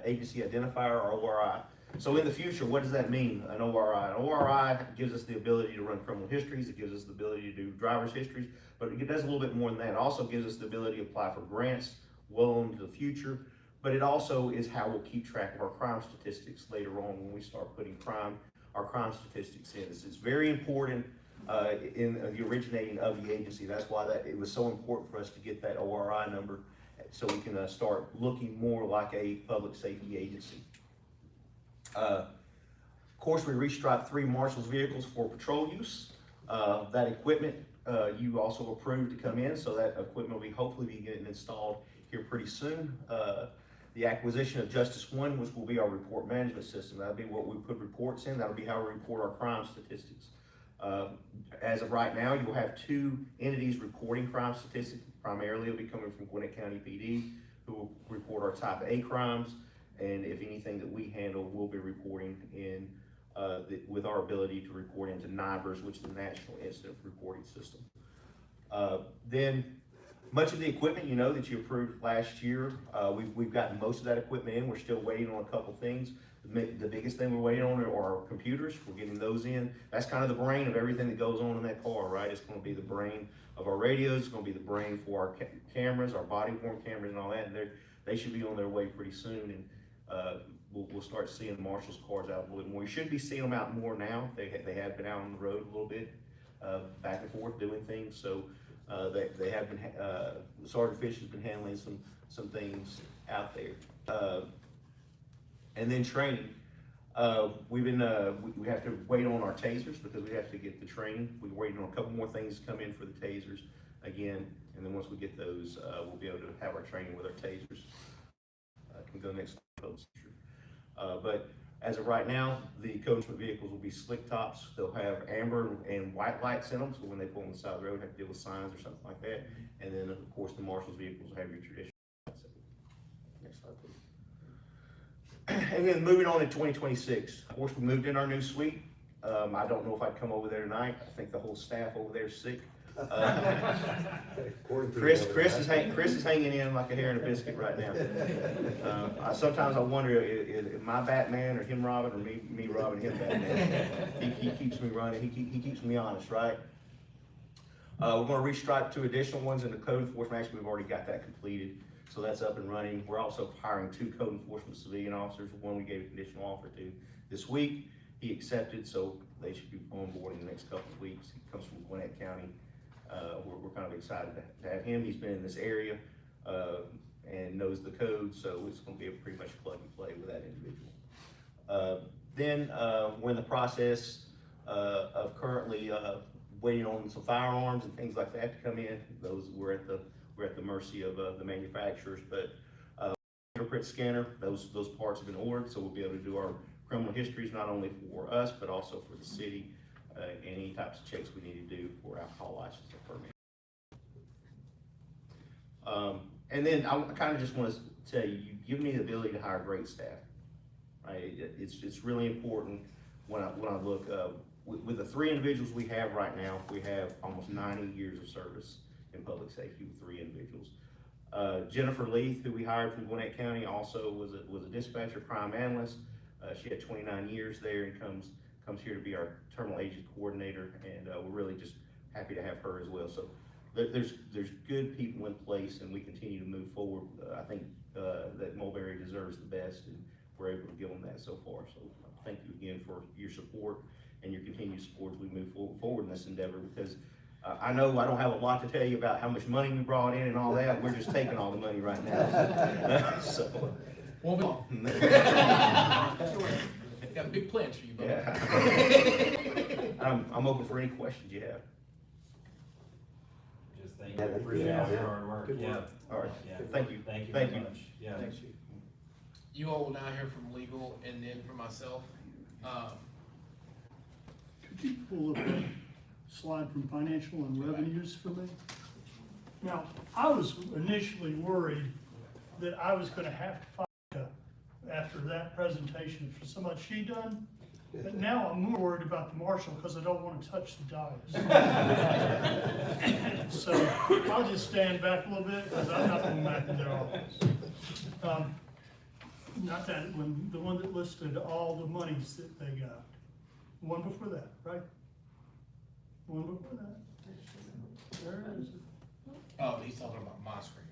agency identifier, or ORI. So in the future, what does that mean, an ORI? An ORI gives us the ability to run criminal histories, it gives us the ability to do driver's histories, but it does a little bit more than that. It also gives us the ability to apply for grants well into the future, but it also is how we'll keep track of our crime statistics later on when we start putting our crime statistics in. It's very important in the originating of the agency. That's why it was so important for us to get that ORI number, so we can start looking more like a public safety agency. Of course, we restriped 3 marshals vehicles for patrol use. That equipment you also approved to come in, so that equipment will hopefully be getting installed here pretty soon. The acquisition of Justice One, which will be our report management system. That'll be what we put reports in. That'll be how we report our crime statistics. As of right now, you will have 2 entities reporting crime statistics. Primarily, it'll be coming from Gwinnett County PD, who will report our type A crimes, and if anything that we handle, we'll be reporting in with our ability to report into NIBRS, which is the National Incident Reporting System. Then, much of the equipment, you know, that you approved last year, we've gotten most of that equipment in. We're still waiting on a couple things. The biggest thing we're waiting on are our computers. We're getting those in. That's kind of the brain of everything that goes on in that car, right? It's going to be the brain of our radios. It's going to be the brain for our cameras, our body-worn cameras and all that. And they should be on their way pretty soon. And we'll start seeing the marshal's cars out a little bit more. You should be seeing them out more now. They have been out on the road a little bit, back and forth doing things. So they have been, Sergeant Fish has been handling some things out there. And then training. We have to wait on our tasers because we have to get the training. We're waiting on a couple more things to come in for the tasers again. And then once we get those, we'll be able to have our training with our tasers. Can go next slide. But as of right now, the code enforcement vehicles will be slick tops. They'll have amber and white lights in them, so when they pull on the side of the road, have to deal with signs or something like that. And then, of course, the marshal's vehicles will have your traditional lights. Next slide, please. And then moving on to 2026. Of course, we moved in our new suite. I don't know if I'd come over there tonight. I think the whole staff over there is sick. Chris is hanging in like a hair in a biscuit right now. Sometimes I wonder if my Batman or him Robin or me robbing him Batman. He keeps me running. He keeps me honest, right? We're going to restripe 2 additional ones in the code enforcement. Actually, we've already got that completed, so that's up and running. We're also hiring 2 code enforcement civilian officers. One we gave a conditional offer to this week. He accepted, so they should be on board in the next couple of weeks. He comes from Gwinnett County. We're kind of excited to have him. He's been in this area and knows the code, so it's going to be a pretty much plug and play with that individual. Then we're in the process of currently waiting on some firearms and things like that to come in. Those we're at the mercy of the manufacturers, but fingerprint scanner, those parts have been ordered, so we'll be able to do our criminal histories not only for us but also for the city. Any types of checks we need to do for alcohol license or permit. And then I kind of just want to tell you, you give me the ability to hire great staff. Right? It's really important when I look with the 3 individuals we have right now. We have almost 90 years of service in public safety with 3 individuals. Jennifer Leith, who we hired from Gwinnett County, also was a dispatcher, crime analyst. She had 29 years there and comes here to be our terminal agent coordinator, and we're really just happy to have her as well. So there's good people in place, and we continue to move forward. I think that Mulberry deserves the best, and we're able to give them that so far. So thank you again for your support and your continued support as we move forward in this endeavor, because I know I don't have a lot to tell you about how much money we brought in and all that. We're just taking all the money right now. So. Well, got big plans for you, buddy. Yeah. I'm open for any questions you have. Just thank you. Appreciate all your hard work. Yeah. All right. Yeah. Thank you. Thank you Thank very you. much. Yeah. Thanks. You all will now hear from legal and then from myself. Could you pull up a slide from financial and revenues for me? Now, I was initially worried that I was gonna have to fight her after that presentation for so much she done. But now I'm more worried about the marshal because I don't want to touch the dais. So I'll just stand back a little bit because I'm not going back in their office. Not that one, the one that listed all the monies that they got. One before that, right? One before that. There it is. Oh, he's talking about my screen.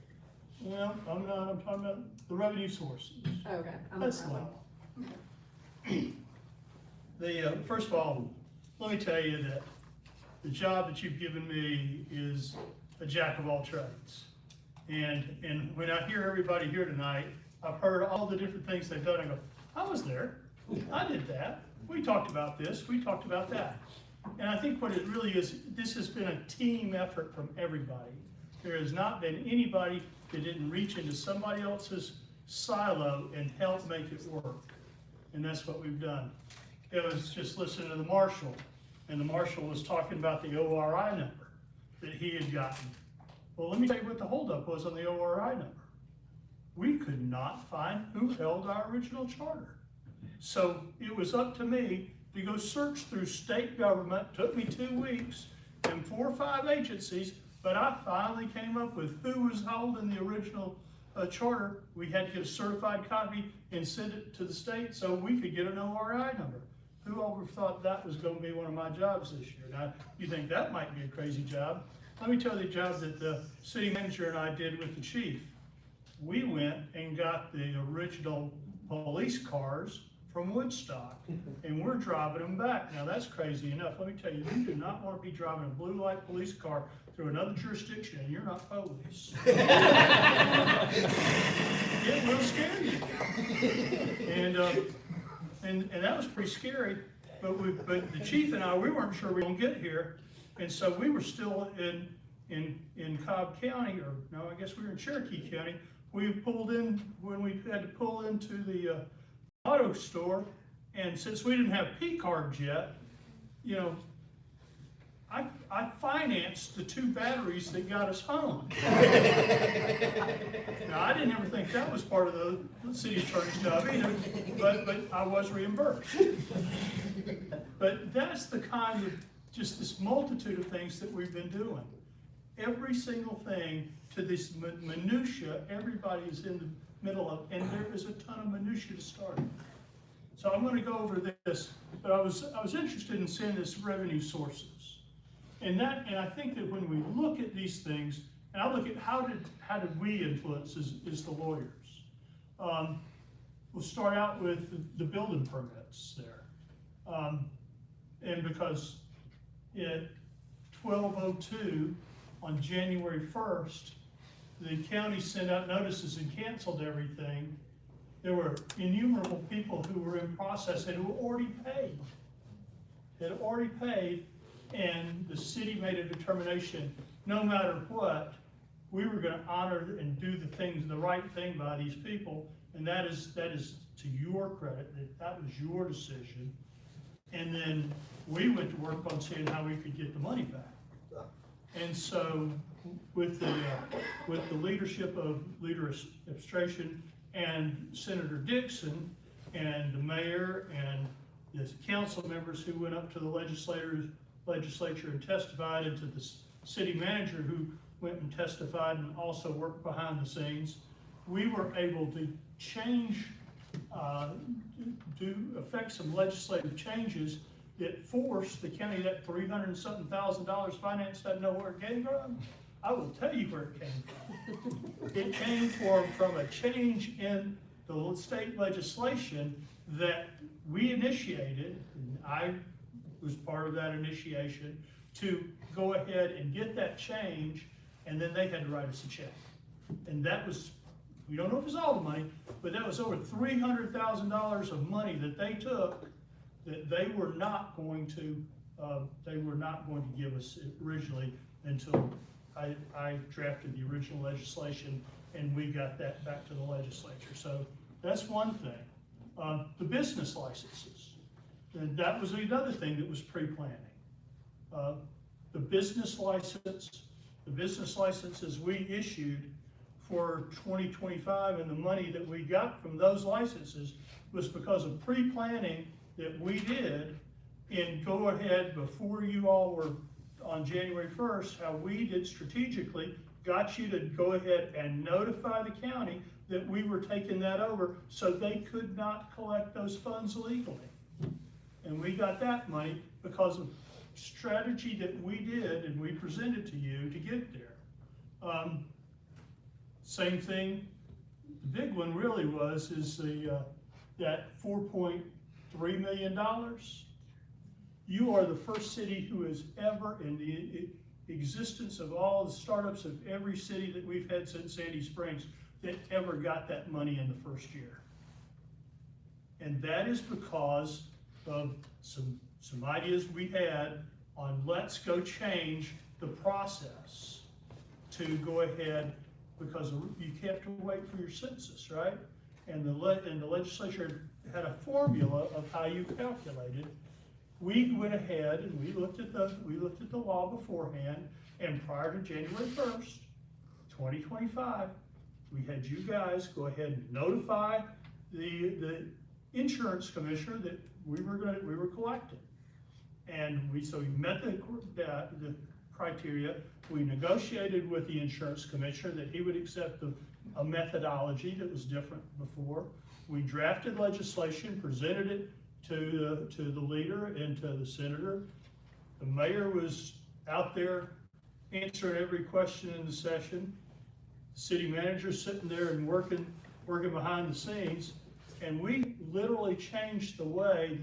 Well, I'm not, I'm talking about the revenue sources. Okay. That's the one. First of all, let me tell you that the job that you've given me is a jack of all trades. And when I hear everybody here tonight, I've heard all the different things they've done. I go, I was there. I did that. We talked about this. We talked about that. And I think what it really is, this has been a team effort from everybody. There has not been anybody that didn't reach into somebody else's silo and help make it work. And that's what we've done. It was just listening to the marshal and the marshal was talking about the ORI number that he had gotten. Well, let me tell you what the holdup was on the ORI number. We could not find who held our original charter. So it was up to me to go search through state government. Took me 2 weeks and 4 or 5 agencies, but I finally came up with who was holding the original charter. We had to get a certified copy and send it to the state so we could get an ORI number. Who ever thought that was going to be one of my jobs this year? Now, you think that might be a crazy job. Let me tell you the job that the city manager and I did with the chief. We went and got the original police cars from Woodstock, and we're driving them back. Now, that's crazy enough. Let me tell you, you do not want to be driving a blue light police car through another jurisdiction, and you're not police. It will scare you. And that was pretty scary, but the chief and I, we weren't sure we were going to get here, and so we were still in Cobb County, or no, I guess we were in Cherokee County. We pulled in, when we had to pull into the auto store, and since we didn't have P cards yet, you know, I financed the 2 batteries that got us home. Now, I didn't ever think that was part of the city attorney's job either, but I was reimbursed. But that's the kind of, just this multitude of things that we've been doing. Every single thing to this minutia, everybody is in the middle of, and there is a ton of minutia to start. So I'm going to go over this, but I was interested in seeing this revenue sources. And I think that when we look at these things, and I look at how did we influence as the lawyers. We'll start out with the building permits there. And because at 12:02 on January 1st, the county sent out notices and canceled everything. There were innumerable people who were in process and who were already paid, and the city made a determination, no matter what, we were going to honor and do the right thing by these people, and that is to your credit, that was your decision. And then we went to work on seeing how we could get the money back. And so with the leadership of Leader Administration and Senator Dixon and the mayor and the council members who went up to the legislature and testified, and to the city manager who went and testified and also worked behind the scenes, we were able to change, affect some legislative changes that forced the county, that $300-something thousand finance doesn't know where it came from. I will tell you where it came from. It came from a change in the state legislation that we initiated, and I was part of that initiation, to go ahead and get that change, and then they had to write us a check. And that was, we don't know if it was all the money, but that was over $300,000 of money that they took that they were not going to give us originally until I drafted the original legislation and we got that back to the legislature. So that's one thing. The business licenses, and that was another thing that was pre-planning. The business licenses we issued for 2025, and the money that we got from those licenses was because of pre-planning that we did in go ahead before you all were on January 1st, how we did strategically, got you to go ahead and notify the county that we were taking that over so they could not collect those funds legally. And we got that money because of strategy that we did and we presented to you to get there. Same thing, the big one really is that $4.3 million. You are the first city who has ever, in the existence of all the startups of every city that we've had since Sandy Springs, that ever got that money in the first year. And that is because of some ideas we had on let's go change the process to go ahead, because you have to wait for your census, right? And the legislature had a formula of how you calculated, we went ahead and we looked at the law beforehand, and prior to January 1st, 2025, we had you guys go ahead and notify the insurance commissioner that we were collecting. And so we met the criteria. We negotiated with the insurance commissioner that he would accept a methodology that was different before. We drafted legislation, presented it to the leader and to the senator. The mayor was out there answering every question in the session. The city manager sitting there and working behind the scenes. And we literally changed the way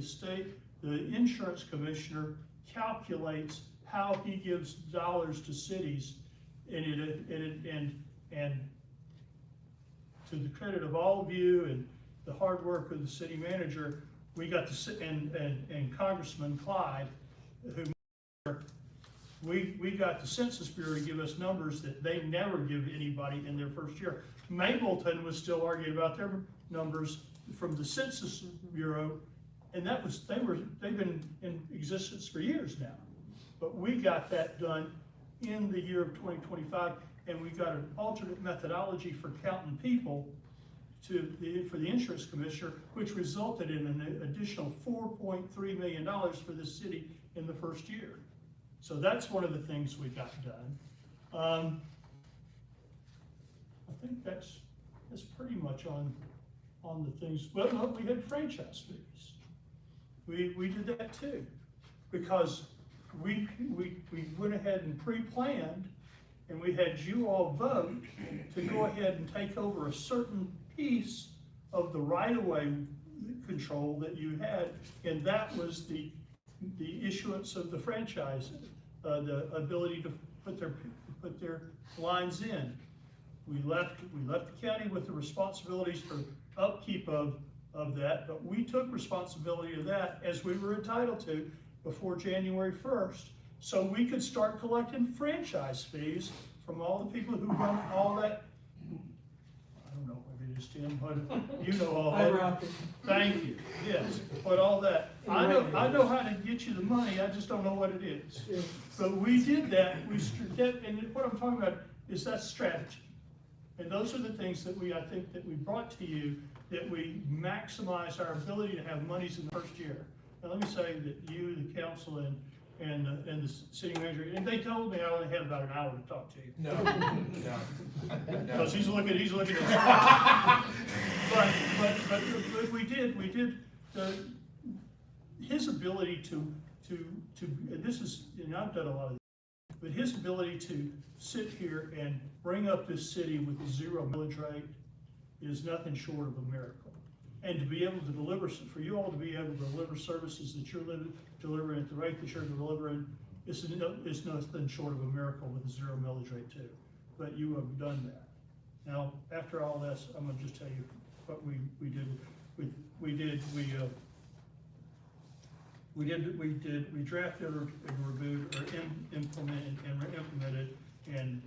the insurance commissioner calculates how he gives dollars to cities. And to the credit of all of you and the hard work of the city manager, we got to sit and Congressman Clyde, who we got the Census Bureau to give us numbers that they never give anybody in their first year. Mapleton was still arguing about their numbers from the Census Bureau, and they've been in existence for years now. But we got that done in the year of 2025, and we got an alternate methodology for counting people for the insurance commissioner, which resulted in an additional $4.3 million for the city in the first year. So that's one of the things we got done. I think that's pretty much on the things. Well, no, we had franchise fees. We did that too, because we went ahead and pre-planned, and we had you all vote to go ahead and take over a certain piece of the right-of-way control that you had, and that was the issuance of the franchise, the ability to put their lines in. We left the county with the responsibilities for upkeep of that, but we took responsibility of that as we were entitled to before January 1st, so we could start collecting franchise fees from all the people who run all that. I don't know what it is, Tim, but you know all that. Thank you. Yes, but all that. I know how to get you the money. I just don't know what it is. So we did that. And what I'm talking about is that strategy. And those are the things that I think that we brought to you, that we maximize our ability to have monies in the first year. Now, let me say that you, the council, and the city manager, and they told me I only had about an hour to talk to you. No. Because he's looking at but we did his ability to and this is, and I've done a lot of this, but his ability to sit here and bring up this city with a 0 millage rate is nothing short of a miracle. And to be able to deliver, for you all to be able to deliver services that you're delivering at the rate that you're delivering, is nothing short of a miracle with a 0 millage rate too. But you have done that. Now, after all this, I'm gonna just tell you what we did. We drafted and reviewed or implemented, and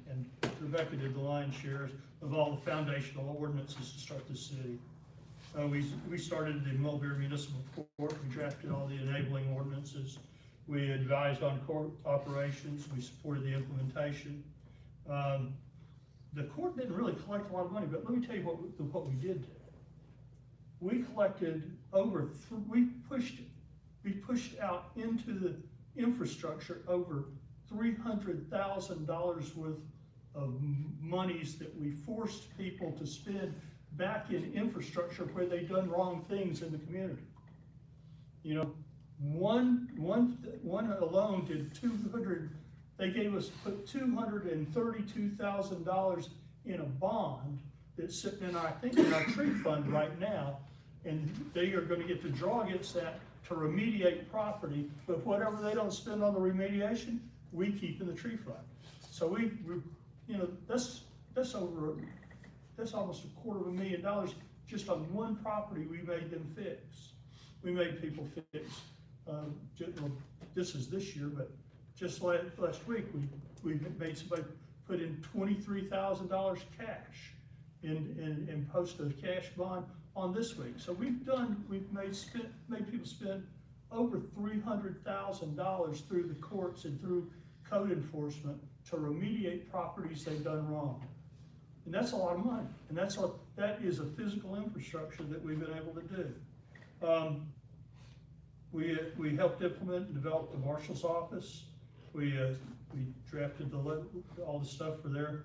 Rebecca did the lion's share of all the foundational ordinances to start the city. We started the Mulberry Municipal Court. We drafted all the enabling ordinances. We advised on court operations. We supported the implementation. The court didn't really collect a lot of money, but let me tell you what we did do. We collected we pushed out into the infrastructure over $300,000 worth of monies that we forced people to spend back in infrastructure where they'd done wrong things in the community. You know, one alone did they put $232,000 in a bond that's sitting in our tree fund right now, and they are going to get to draw against that to remediate property, but whatever they don't spend on the remediation, we keep in the tree fund. So that's almost $250,000 just on one property we made them fix. We made people fix. This is this year, but just last week we made somebody put in $23,000 cash and post a cash bond on this week. So we've made people spend over $300,000 through the courts and through code enforcement to remediate properties they've done wrong. And that's a lot of money, and that is a physical infrastructure that we've been able to do. We helped implement and develop the marshal's office. We drafted all the stuff for their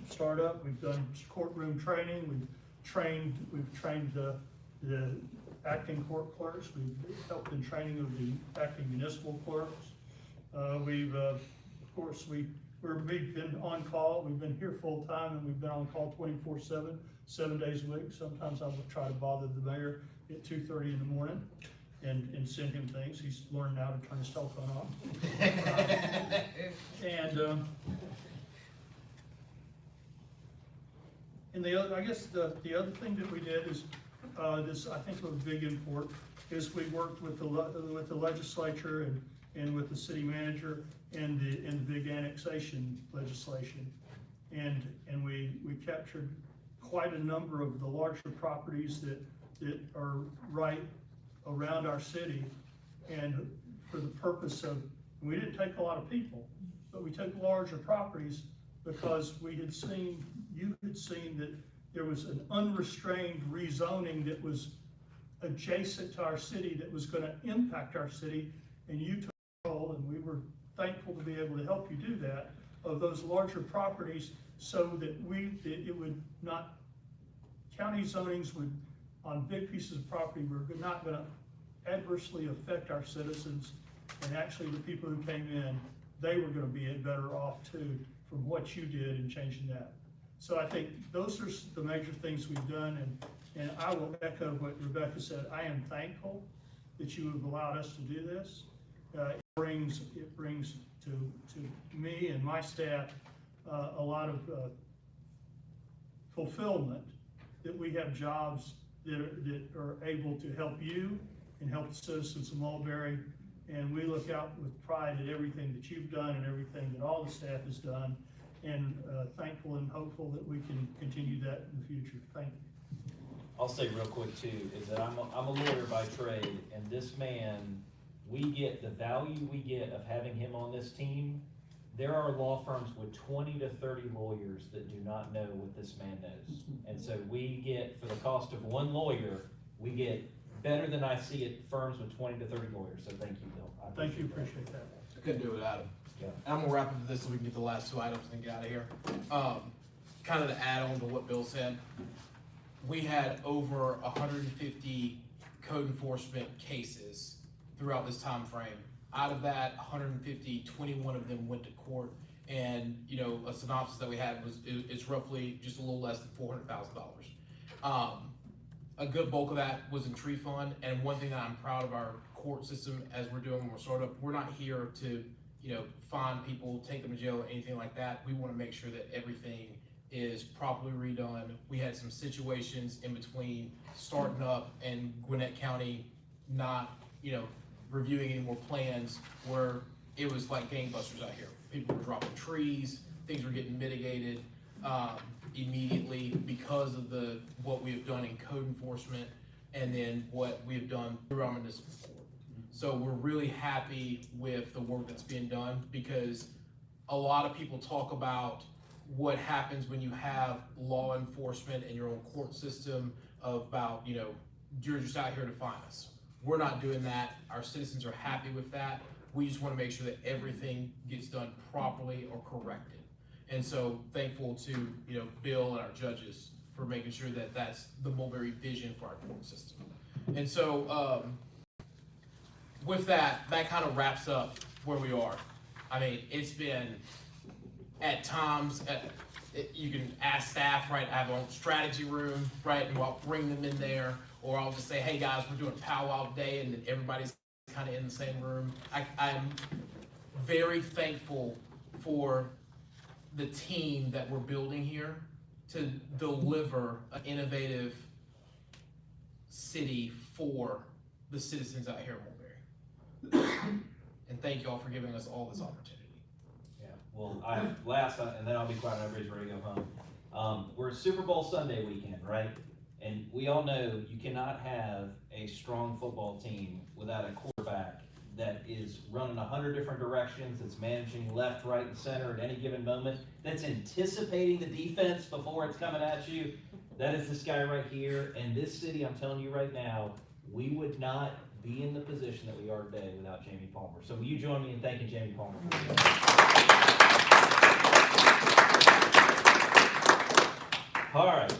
startup. We've done courtroom training. We've trained the acting court clerks. We've helped in training of the acting municipal clerks. Of course, we've been on call. We've been here full time, and we've been on call 24/7, 7 days a week. Sometimes I will try to bother the mayor at 2:30 in the morning and send him things. He's learned now to turn his cell phone off. And I guess the other thing that we did is this, I think, was a big import, is we worked with the legislature and with the city manager and the big annexation legislation, and we captured quite a number of the larger properties that are right around our city, and for the purpose of, we didn't take a lot of people, but we took larger properties because you had seen that there was an unrestrained rezoning that was adjacent to our city that was going to impact our city, and you took control, and we were thankful to be able to help you do that, of those larger properties, so that it would not, county zonings would, on big pieces of property, were not going to adversely affect our citizens, and actually the people who came in, they were going to be better off too from what you did in changing that. So I think those are the major things we've done, and I will echo what Rebecca said. I am thankful that you have allowed us to do this. It brings to me and my staff a lot of fulfillment that we have jobs that are able to help you and help the citizens of Mulberry, and we look out with pride at everything that you've done and everything that all the staff has done, and thankful and hopeful that we can continue that in the future. Thank you. I'll say real quick too, is that I'm a lawyer by trade, and this man, we get the value we get of having him on this team. There are law firms with 20 to 30 lawyers that do not know what this man knows. And so we get, for the cost of one lawyer, we get better than I see at firms with 20 to 30 lawyers. So thank you, Bill. Thank you, appreciate that. I couldn't do it without him. Yeah. I'm gonna wrap up this so we can get the last two items and get out of here. Kind of to add on to what Bill said, we had over 150 code enforcement cases throughout this time frame. Out of that 150, 21 of them went to court, and a synopsis that we had was it's roughly just a little less than $400,000. A good bulk of that was in tree fund, and one thing that I'm proud of our court system as we're doing when we're startup, we're not here to find people, take them to jail or anything like that. We want to make sure that everything is properly redone. We had some situations in between starting up and Gwinnett County not reviewing any more plans where it was like gangbusters out here. People were dropping trees, things were getting mitigated immediately because of what we have done in code enforcement and then what we have done through our municipal court. So we're really happy with the work that's being done, because a lot of people talk about what happens when you have law enforcement and your own court system about, you're just out here to find us. We're not doing that. Our citizens are happy with that. We just want to make sure that everything gets done properly or corrected. And so thankful to, Bill and our judges for making sure that that's the Mulberry vision for our court system. And so with that kind of wraps up where we are. I mean, it's been at times, you can ask staff, right? I have our own strategy room, right? And I'll bring them in there, or I'll just say, hey guys, we're doing a powwow day, and then everybody's kind of in the same room. I'm very thankful for the team that we're building here to deliver an innovative city for the citizens out here in Mulberry. And thank you all for giving us all this opportunity. Yeah, well, and then I'll be quiet and everybody's ready to go home. We're Super Bowl Sunday weekend, right? And we all know you cannot have a strong football team without a quarterback that is running 100 different directions, that's managing left, right, and center at any given moment, that's anticipating the defense before it's coming at you. That is this guy right here. And this city, I'm telling you right now, we would not be in the position that we are today without Jamie Palmer. So will you join me in thanking Jamie Palmer? All right.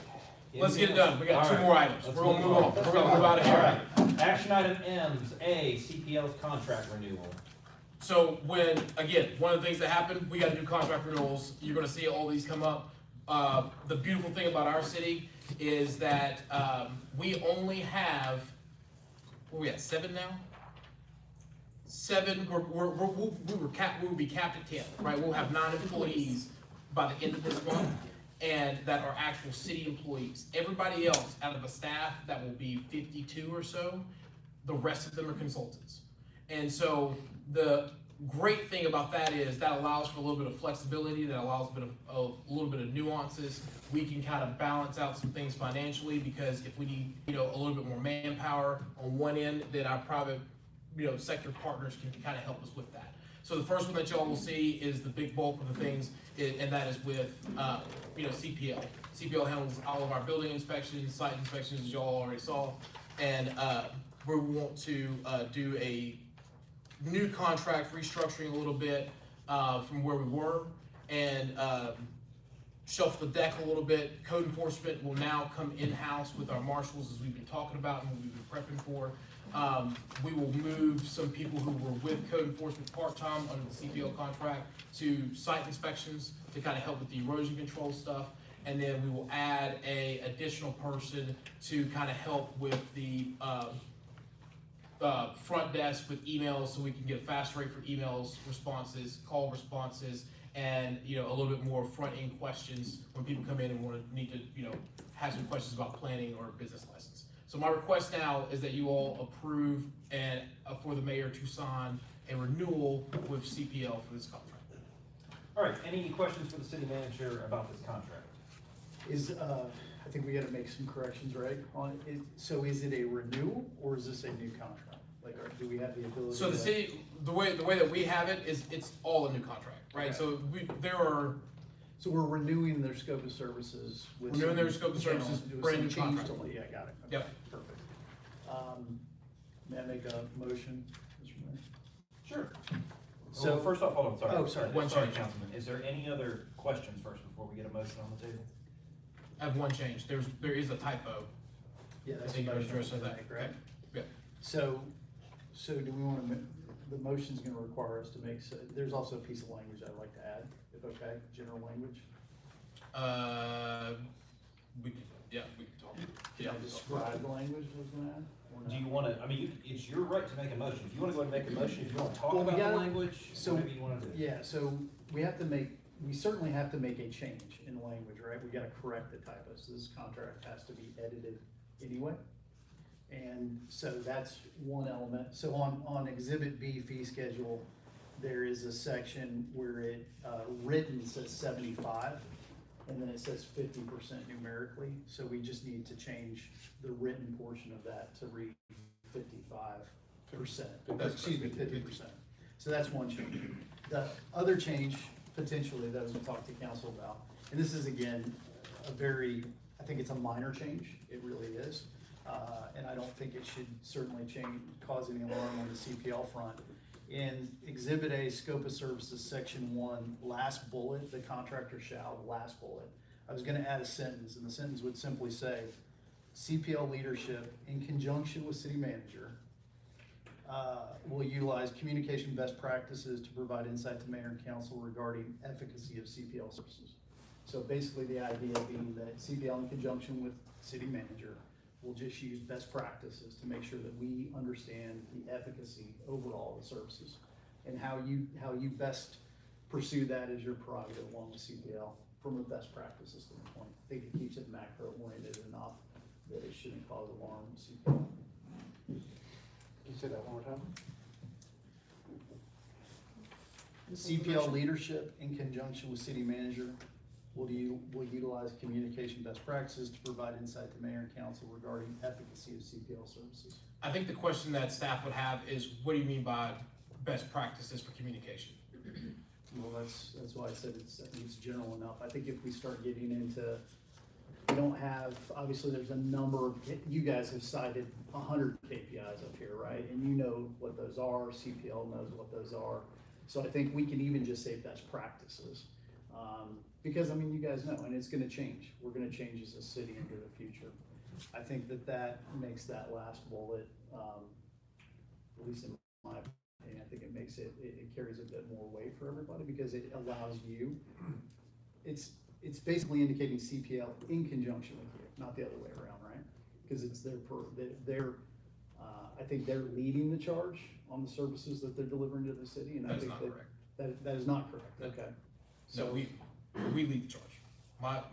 Let's get it done. We got All two right. more items. Let's We're gonna move move on. on. We're gonna move out of All here. right. Action item M's, A, CPL's contract renewal. So when, again, one of the things that happened, we gotta do contract renewals. You're gonna see all these come up. The beautiful thing about our city is that, we only have, what are we at, 7 now? 7, we will be capped at 10, right? We'll have 9 employees by the end of this month, and that are actual city employees. Everybody else out of a staff that will be 52 or so, the rest of them are consultants. And so the great thing about that is that allows for a little bit of flexibility, that allows a little bit of nuances. We can kind of balance out some things financially, because if we need, a little bit more manpower on one end, then our private, sector partners can kind of help us with that. So the first one that y'all will see is the big bulk of the things, and that is with, CPL. CPL handles all of our building inspections, site inspections, as y'all already saw, and we want to do a new contract, restructuring a little bit from where we were, and shuffle the deck a little bit. Code enforcement will now come in-house with our marshals, as we've been talking about and what we've been prepping for. We will move some people who were with code enforcement part-time under the CPL contract to site inspections to kind of help with the erosion control stuff. And then we will add a additional person to kind of help with the front desk with emails, so we can get a fast rate for emails responses, call responses, and a little bit more front-end questions when people come in and need to have some questions about planning or business license. So my request now is that you all approve and for the mayor to sign a renewal with CPL for this contract. All right, any questions for the city manager about this contract? I think we gotta make some corrections, right, on it. So is it a renewal or is this a new contract? Like, do we have the ability? So the city, the way that we have it is, it's all a new contract, right? Okay. So So we're renewing their scope of services with. Renewing their scope of services, with brand some new change contract. to- Yeah, got it. Yep. Okay, perfect. May I make a motion, Mr. Mayor? Sure. So So first off, hold on, sorry. Oh, sorry. One Sorry, change. Councilman. Is there any other questions first before we get a motion on the table? I have one change. There is a typo. Yeah, that's I think the you motion addressed to that. make, right? Yeah. So do we want to, the motion's gonna require us to make, there's also a piece of language I'd like to add, if okay, general language. We can talk. Can I describe the language I was gonna add? or Do not? you want to, it's your right to make a motion. If you want to go ahead and make a motion, if you want to talk Well, we about the gotta- language, so- whatever you want to do. Yeah, so we certainly have to make a change in language, right? We gotta correct the typos. This contract has to be edited anyway. And so that's one element. So on Exhibit B fee schedule, there is a section where it, written says 75, and then it says 50% numerically. So we just need to change the written portion of that to read 55%, excuse me, 50%. So that's one change. The other change potentially that we talked to council about, and this is again, I think it's a minor change, it really is. And I don't think it should certainly cause any alarm on the CPL front. In Exhibit A, Scope of Services, Section 1, last bullet, the contractor shall, last bullet, I was gonna add a sentence, and the sentence would simply say, CPL leadership, in conjunction with city manager, will utilize communication best practices to provide insight to mayor and council regarding efficacy of CPL services. So basically the idea being that CPL in conjunction with city manager will just use best practices to make sure that we understand the efficacy overall of the services. And how you best pursue that is your prerogative along with CPL from a best practices standpoint. I think it keeps it macro oriented enough that it shouldn't cause alarm with CPL. Can you say that one more time? CPL leadership in conjunction with city manager will utilize communication best practices to provide insight to mayor and council regarding efficacy of CPL services. I think the question that staff would have is, what do you mean by best practices for communication? Well, that's why I said it's general enough. I think if we start getting into, we don't have, obviously there's a number of, you guys have cited 100 KPIs up here, right? And you know what those are, CPL knows what those are. So I think we can even just say best practices. Because I mean, you guys know, and it's gonna change. We're gonna change as a city into the future. I think that makes that last bullet, at least in my opinion, I think it makes it carries a bit more weight for everybody because it allows you, it's basically indicating CPL in conjunction with you, not the other way around, right? Because it's I think they're leading the charge on the services that they're delivering to the city, and I think that is not correct, okay. So we lead the charge.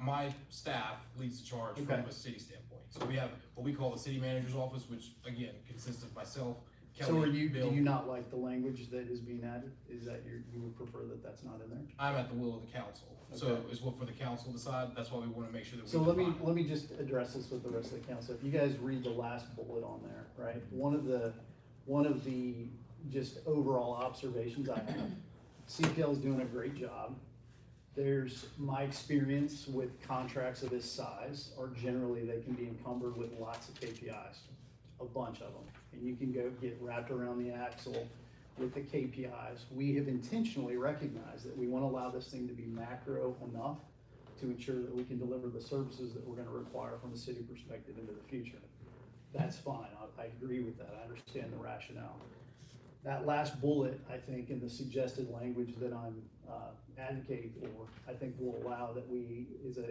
My staff leads the charge from a city standpoint. So we have what we call the city manager's office, which again consists of myself, Kelly, Bill. Do you not like the language that is being added? Is that you would prefer that that's not in there? I'm at the will of the council. So it's what for the council to decide. That's why we want to make sure that we So define. let me just address this with the rest of the council. If you guys read the last bullet on there, right? One of the just overall observations I have, CPL is doing a great job. There's my experience with contracts of this size are generally, they can be encumbered with lots of KPIs, a bunch of them. And you can go get wrapped around the axle with the KPIs. We have intentionally recognized that we want to allow this thing to be macro enough to ensure that we can deliver the services that we're going to require from a city perspective into the future. That's fine, I agree with that, I understand the rationale. That last bullet, I think, in the suggested language that I'm advocating for, I think will allow that we, is a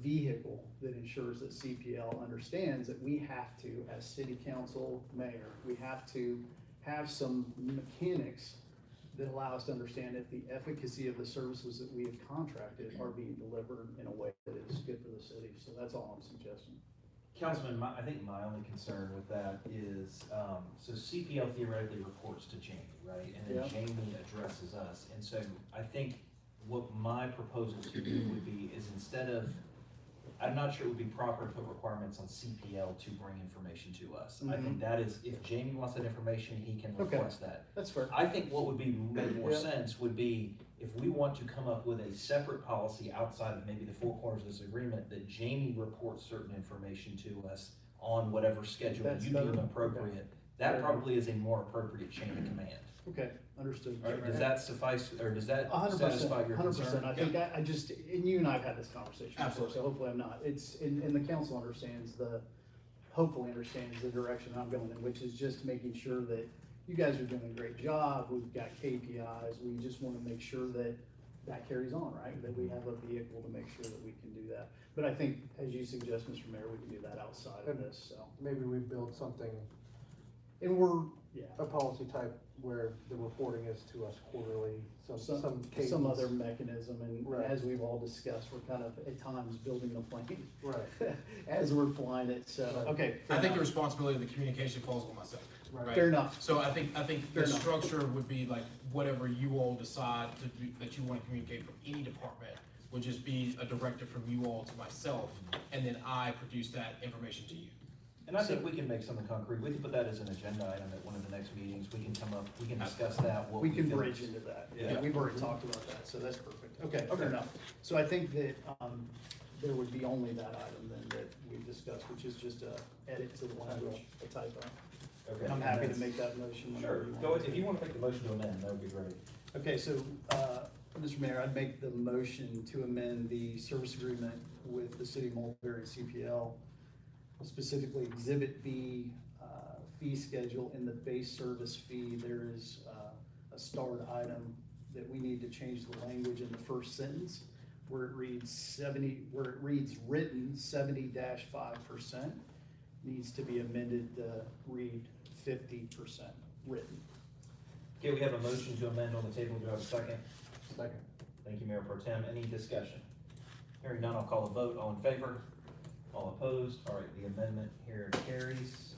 vehicle that ensures that CPL understands that we have to, as city council, mayor, we have to have some mechanics that allow us to understand if the efficacy of the services that we have contracted are being delivered in a way that is good for the city. So that's all I'm suggesting. Councilman, I think my only concern with that is, so CPL theoretically reports to Jamie, right? And then Jamie addresses us. And so I think what my proposal to you would be is instead of, I'm not sure it would be proper to put requirements on CPL to bring information to us. I think that is, if Jamie wants that information, he can request that. That's fair. I think what would be make more sense would be if we want to come up with a separate policy outside of maybe the four corners of this agreement, that Jamie reports certain information to us on whatever schedule you deem appropriate. That probably is a more appropriate chain of command. Okay, understood. Right, does that suffice, or does that satisfy your concern? 100%. I think I just, and you and I have had this conversation before, so hopefully I'm not. It's, and the council hopefully understands the direction I'm going in, which is just making sure that you guys are doing a great job. We've got KPIs. We just want to make sure that that carries on, right? That we have a vehicle to make sure that we can do that. But I think, as you suggest, Mr. Mayor, we can do that outside of this, so. Maybe we build something, And we're, a policy type where the reporting is to us quarterly, some cadence. some other mechanism, and Right. as we've all discussed, we're kind of at times building the plane. Right. As we're flying it, so, okay. I think the responsibility of the communication falls on myself. Right. Fair enough. So I think Fair the enough. structure would be like whatever you all decide to do, that you want to communicate from any department would just be a directive from you all to myself, and then I produce that information to you. And I think we can make something concrete. We can put that as an agenda item at one of the next meetings. We can come up, we can discuss that. We can feel bridge is- into that. Yeah. We've already talked about that, so that's perfect. Okay, fair enough. So I think that, there would be only that item then that we've discussed, which is just a edit to the language, a typo. Okay. I'm happy to make that motion. whenever Sure, you go, want. if you want to make the motion to amend, that would be great. Okay, so, Mr. Mayor, I'd make the motion to amend the service agreement with the city of Mulberry and CPL, specifically Exhibit B, fee schedule. In the base service fee, there is a starred item that we need to change the language in the first sentence, where it reads written 70-5%, needs to be amended to read 50% written. Okay, we have a motion to amend on the table. Do I have a second? Second. Thank you, Mayor Pro Tem. Any discussion? Hearing none, I'll call a vote. All in favor? All opposed? All right, the amendment here carries.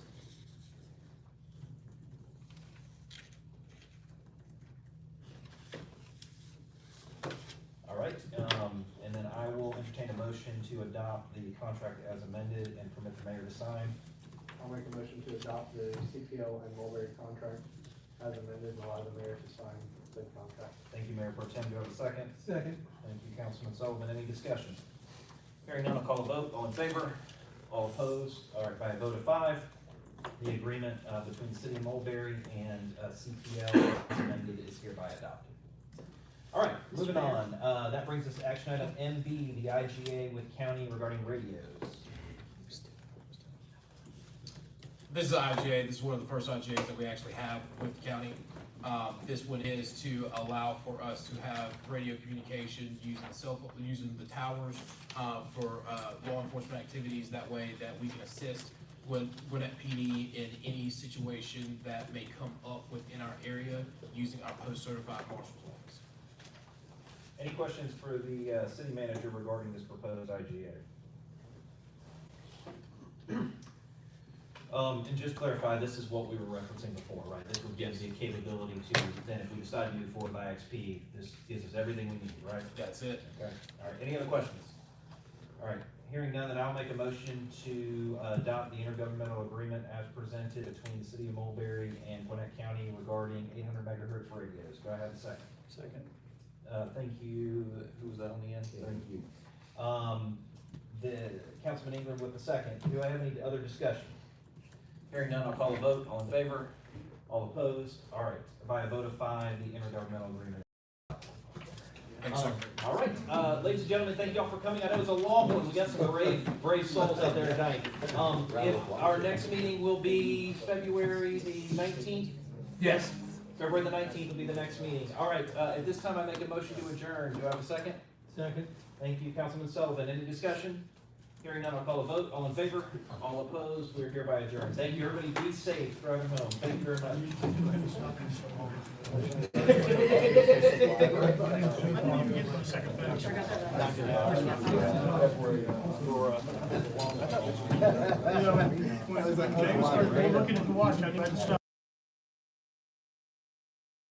All right, motion to adopt the contract as amended and permit the mayor to sign. I'll make a motion to adopt the CPL and Mulberry contract as amended and allow the mayor to sign the contract. Thank you, Mayor Pro Tem. Do I have a second? Second. Thank you, Councilman Sullivan. Any discussion? Hearing none, I'll call a vote. All in favor? All opposed? All right, by a vote of 5, the agreement between the city of Mulberry and CPL as amended is hereby adopted. All right, moving on. That brings us to action item MB, the IGA with county regarding radios. This is IGA. This is one of the first IGAs that we actually have with the county. This one is to allow for us to have radio communication using the towers for law enforcement activities. That way that we can assist Gwinnett PD in any situation that may come up within our area using our post-certified marshal's office. Any questions for the city manager regarding this proposed IGA? And just clarify, this is what we were referencing before, right? This would give us the capability to, then if we decide to move forward by IXP, this gives us everything we need, right? That's it. Okay, all right, any other questions? All right, hearing none, then I'll make a motion to adopt the intergovernmental agreement as presented between the city of Mulberry and Gwinnett County regarding 800 megahertz radios. Do I have a second? Second. Thank you. Who was that on the end? Thank you. The Councilman Ingram with the second. Do I have any other discussion? Hearing none, I'll call a vote. All in favor? All opposed? All right. By a vote of 5, the intergovernmental agreement. Thanks, sir. All right, ladies and gentlemen, thank y'all for coming. I know it's a long one. We got some brave souls out there tonight. If our next meeting will be February the 19th? Yes. February the 19th will be the next meeting. All right, at this time, I make a motion to adjourn. Do I have a second? Second. Thank you, Councilman Sullivan. Any discussion? Hearing none, I'll call a vote. All in favor? All opposed? We are hereby adjourned. Thank you, everybody. Be safe driving home. Thank you very much. When I was like, James started looking at the watch, I had to stop.